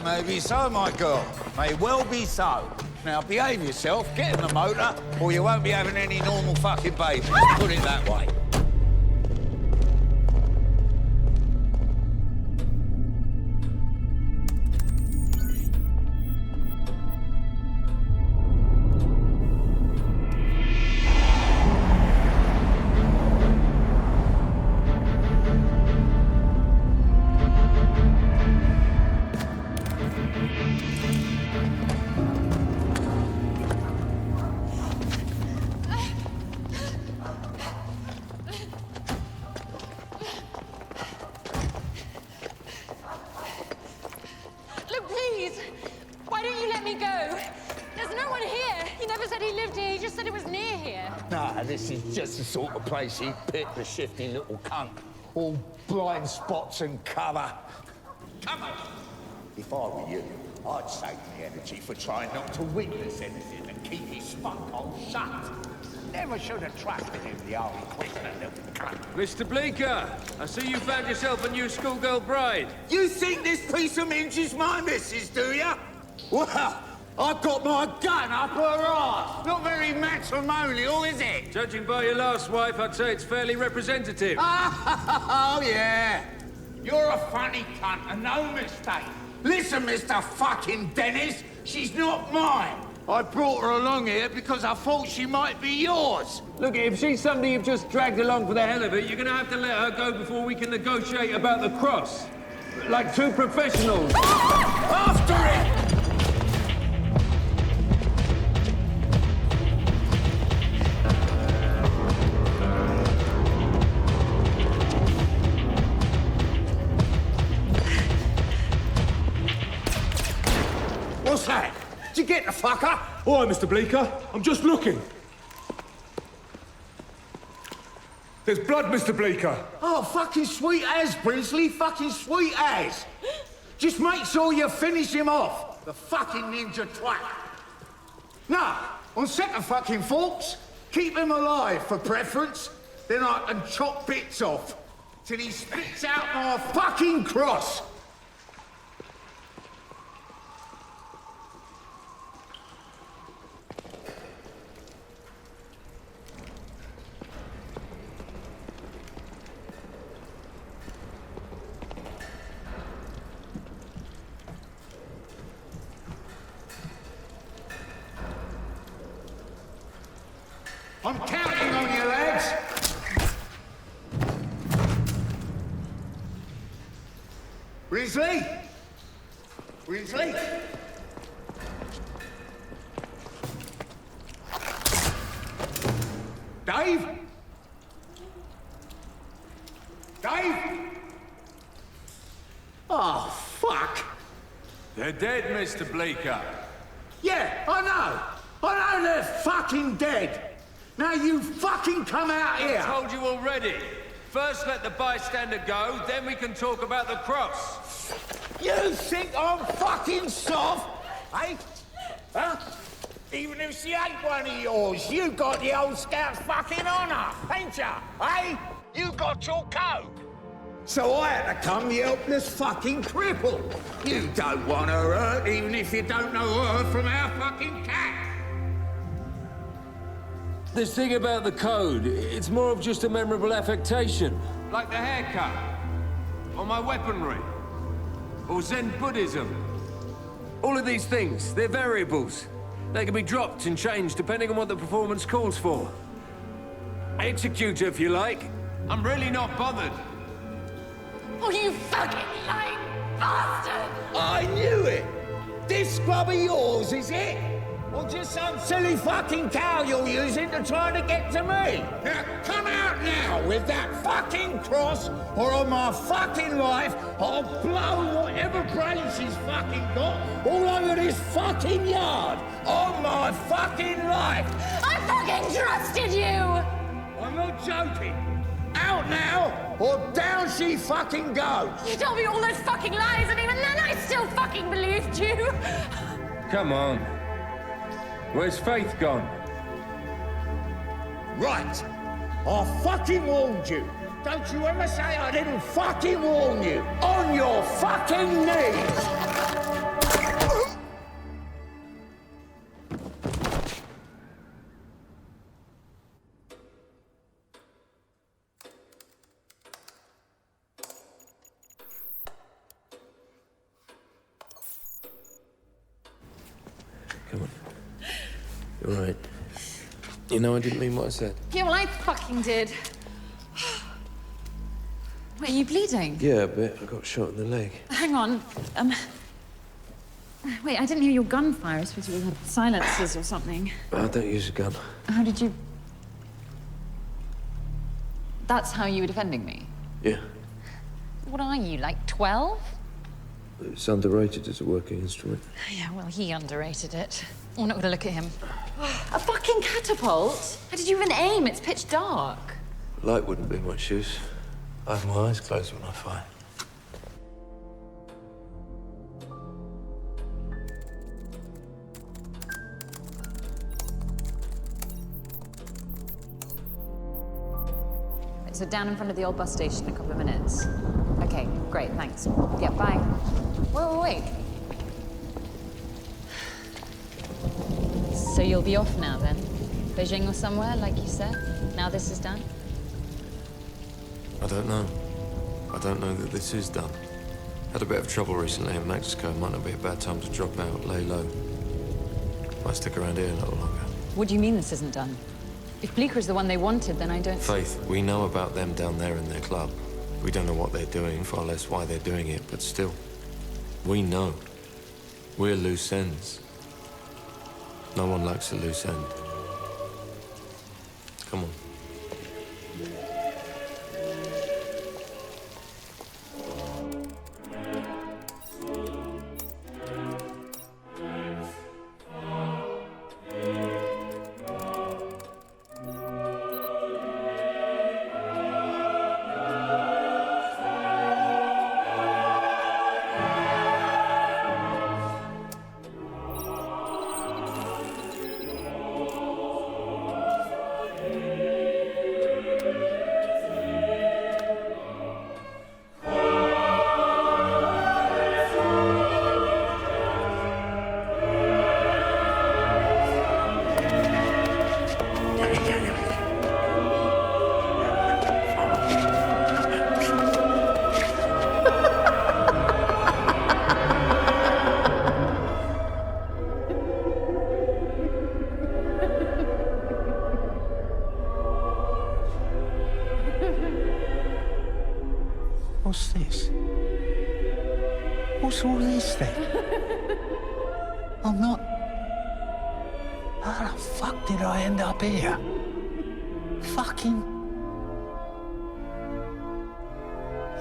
Maybe so, my girl. May well be so. Now, behave yourself, get in the motor, or you won't be having any normal fucking babies. Put it that way. This is just the sort of place he'd pick, the shifty little cunt. All blind spots and cover. Come on. If I were you, I'd save the energy for trying not to witness anything and keep his spunk hole shut. Never should have trusted him, the old inquisitive little cunt. Mr. Bleeker, I see you found yourself a new schoolgirl bride. You think this piece of minge is my missus, do you? Well, I've got my gun up her arse. Not very matrimonial, is it? Judging by your last wife, I'd say it's fairly representative. Oh, yeah. You're a funny cunt and no mistake. Listen, Mr. fucking Dennis, she's not mine. I brought her along here because I thought she might be yours. Look, if she's somebody you've just dragged along for the hell of it, you're gonna have to let her go before we can negotiate about the cross. Like two professionals. After it! What's that? Did you get the fucker? All right, Mr. Bleeker. I'm just looking. There's blood, Mr. Bleeker. Oh, fucking sweet as, Brinsley. Fucking sweet as. Just make sure you finish him off. The fucking ninja twat. Now, on second fucking thoughts, keep him alive for preference. Then I can chop bits off till he spits out my fucking cross. I'm counting on you, lads. Brinsley? Brinsley? Dave? Dave? Oh, fuck. They're dead, Mr. Bleeker. Yeah, I know. I know they're fucking dead. Now you fucking come out here! I told you already. First let the bystander go, then we can talk about the cross. You think I'm fucking soft? Eh? Huh? Even if she ain't one of yours, you got the old Scout's fucking honour, ain't ya? Eh? You got your code. So I had to come the helpless fucking cripple. You don't want her hurt, even if you don't know her from our fucking cat. This thing about the code, it's more of just a memorable affectation. Like the haircut, or my weaponry, or Zen Buddhism. All of these things, they're variables. They can be dropped and changed depending on what the performance calls for. Execute, if you like. I'm really not bothered. Oh, you fucking lying bastard! I knew it! This scrub of yours, is it? Or just some silly fucking cow you're using to try to get to me? Now, come out now with that fucking cross, or on my fucking life, I'll blow whatever brains she's fucking got all over this fucking yard. On my fucking life! I fucking trusted you! I'm not joking. Out now, or down she fucking goes. You told me all those fucking lies, and even then I still fucking believed you. Come on. Where's Faith gone? Right. I fucking warned you. Don't you ever say I didn't fucking warn you. On your fucking knees. You're right. You know, I didn't mean what I said. Yeah, well, I fucking did. Wait, are you bleeding? Yeah, a bit. I got shot in the leg. Hang on. Wait, I didn't hear your gunfire. I suppose you had silencers or something. I don't use a gun. How did you... That's how you were defending me? Yeah. What are you, like 12? It's underrated as a working instrument. Yeah, well, he underrated it. I'm not gonna look at him. A fucking catapult? How did you even aim? It's pitch dark. Light wouldn't be much use. I have my eyes closed when I fire. So down in front of the old bus station in a couple of minutes. Okay, great, thanks. Yeah, bye. Wait. So you'll be off now then? Beijing or somewhere, like you said? Now this is done? I don't know. I don't know that this is done. Had a bit of trouble recently in Mexico. Might not be a bad time to drop out, lay low. Might stick around here a little longer. What do you mean this isn't done? If Bleeker is the one they wanted, then I don't... Faith, we know about them down there in their club. We don't know what they're doing, far less why they're doing it, but still. We know. We're loose ends. No one likes a loose end. Come on. What's this? What's all this then? I'm not... How the fuck did I end up here? Fucking...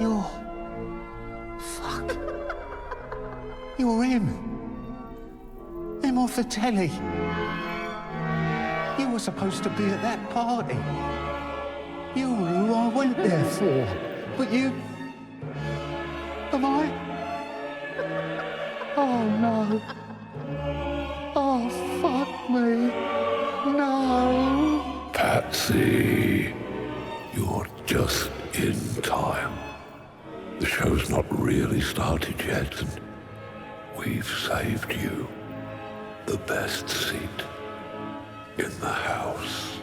You're... Fuck. You're him. Him off the telly. You was supposed to be at that party. You're who I went there for. But you... Am I? Oh, no. Oh, fuck me. No. Patsy, you're just in time. The show's not really started yet, and we've saved you the best seat in the house.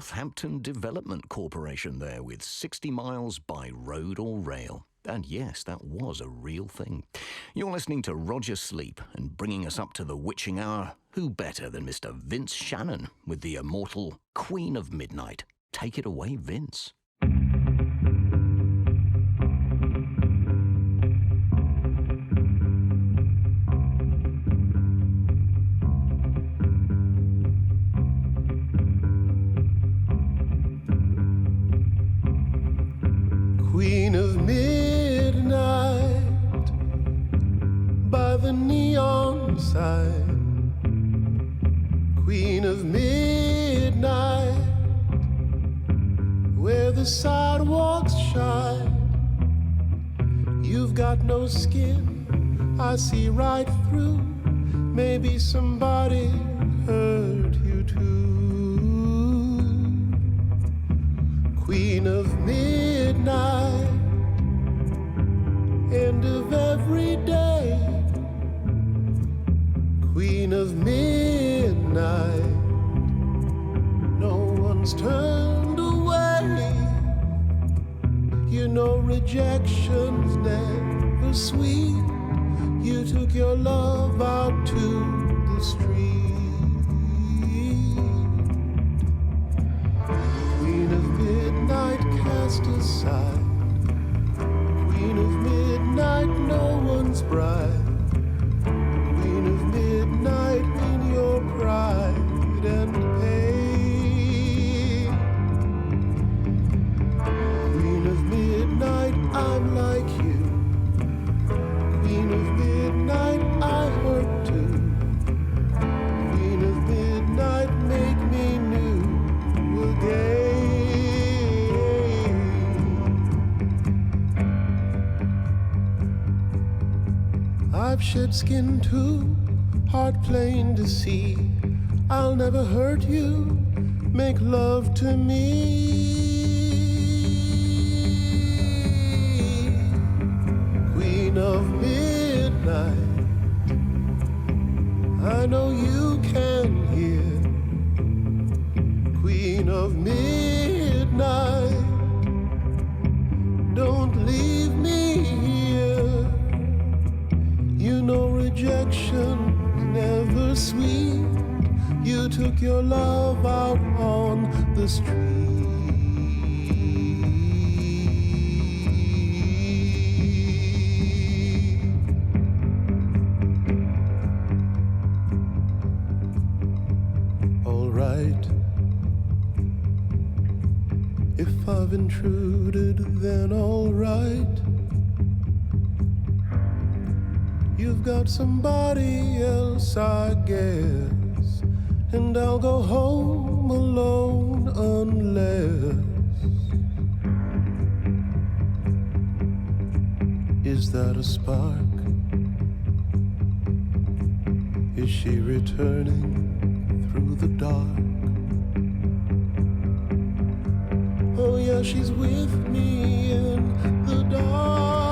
Northampton Development Corporation there with 60 miles by road or rail. And yes, that was a real thing. You're listening to Roger Sleep, and bringing us up to the witching hour, who better than Mr. Vince Shannon with the immortal Queen of Midnight. Take it away, Vince. Queen of Midnight by the neon sign. Queen of Midnight where the sidewalks shine. You've got no skin, I see right through. Maybe somebody hurt you too. Queen of midnight, end of every day. Queen of midnight, no one's turned away. You know rejection's never sweet. You took your love out to the street. Queen of midnight cast aside. Queen of midnight, no one's bride. Queen of midnight in your pride and pain. Queen of midnight, I'm like you. Queen of midnight, I hurt too. Queen of midnight, make me new again. I've shed skin too, heart plain to see. I'll never hurt you, make love to me. Queen of midnight, I know you can hear. Queen of midnight, don't leave me here. You know rejection never sweet. You took your love out on the street. All right, if I've intruded, then all right. You've got somebody else, I guess, and I'll go home alone unless. Is that a spark? Is she returning through the dark? Oh yeah, she's with me in the dark.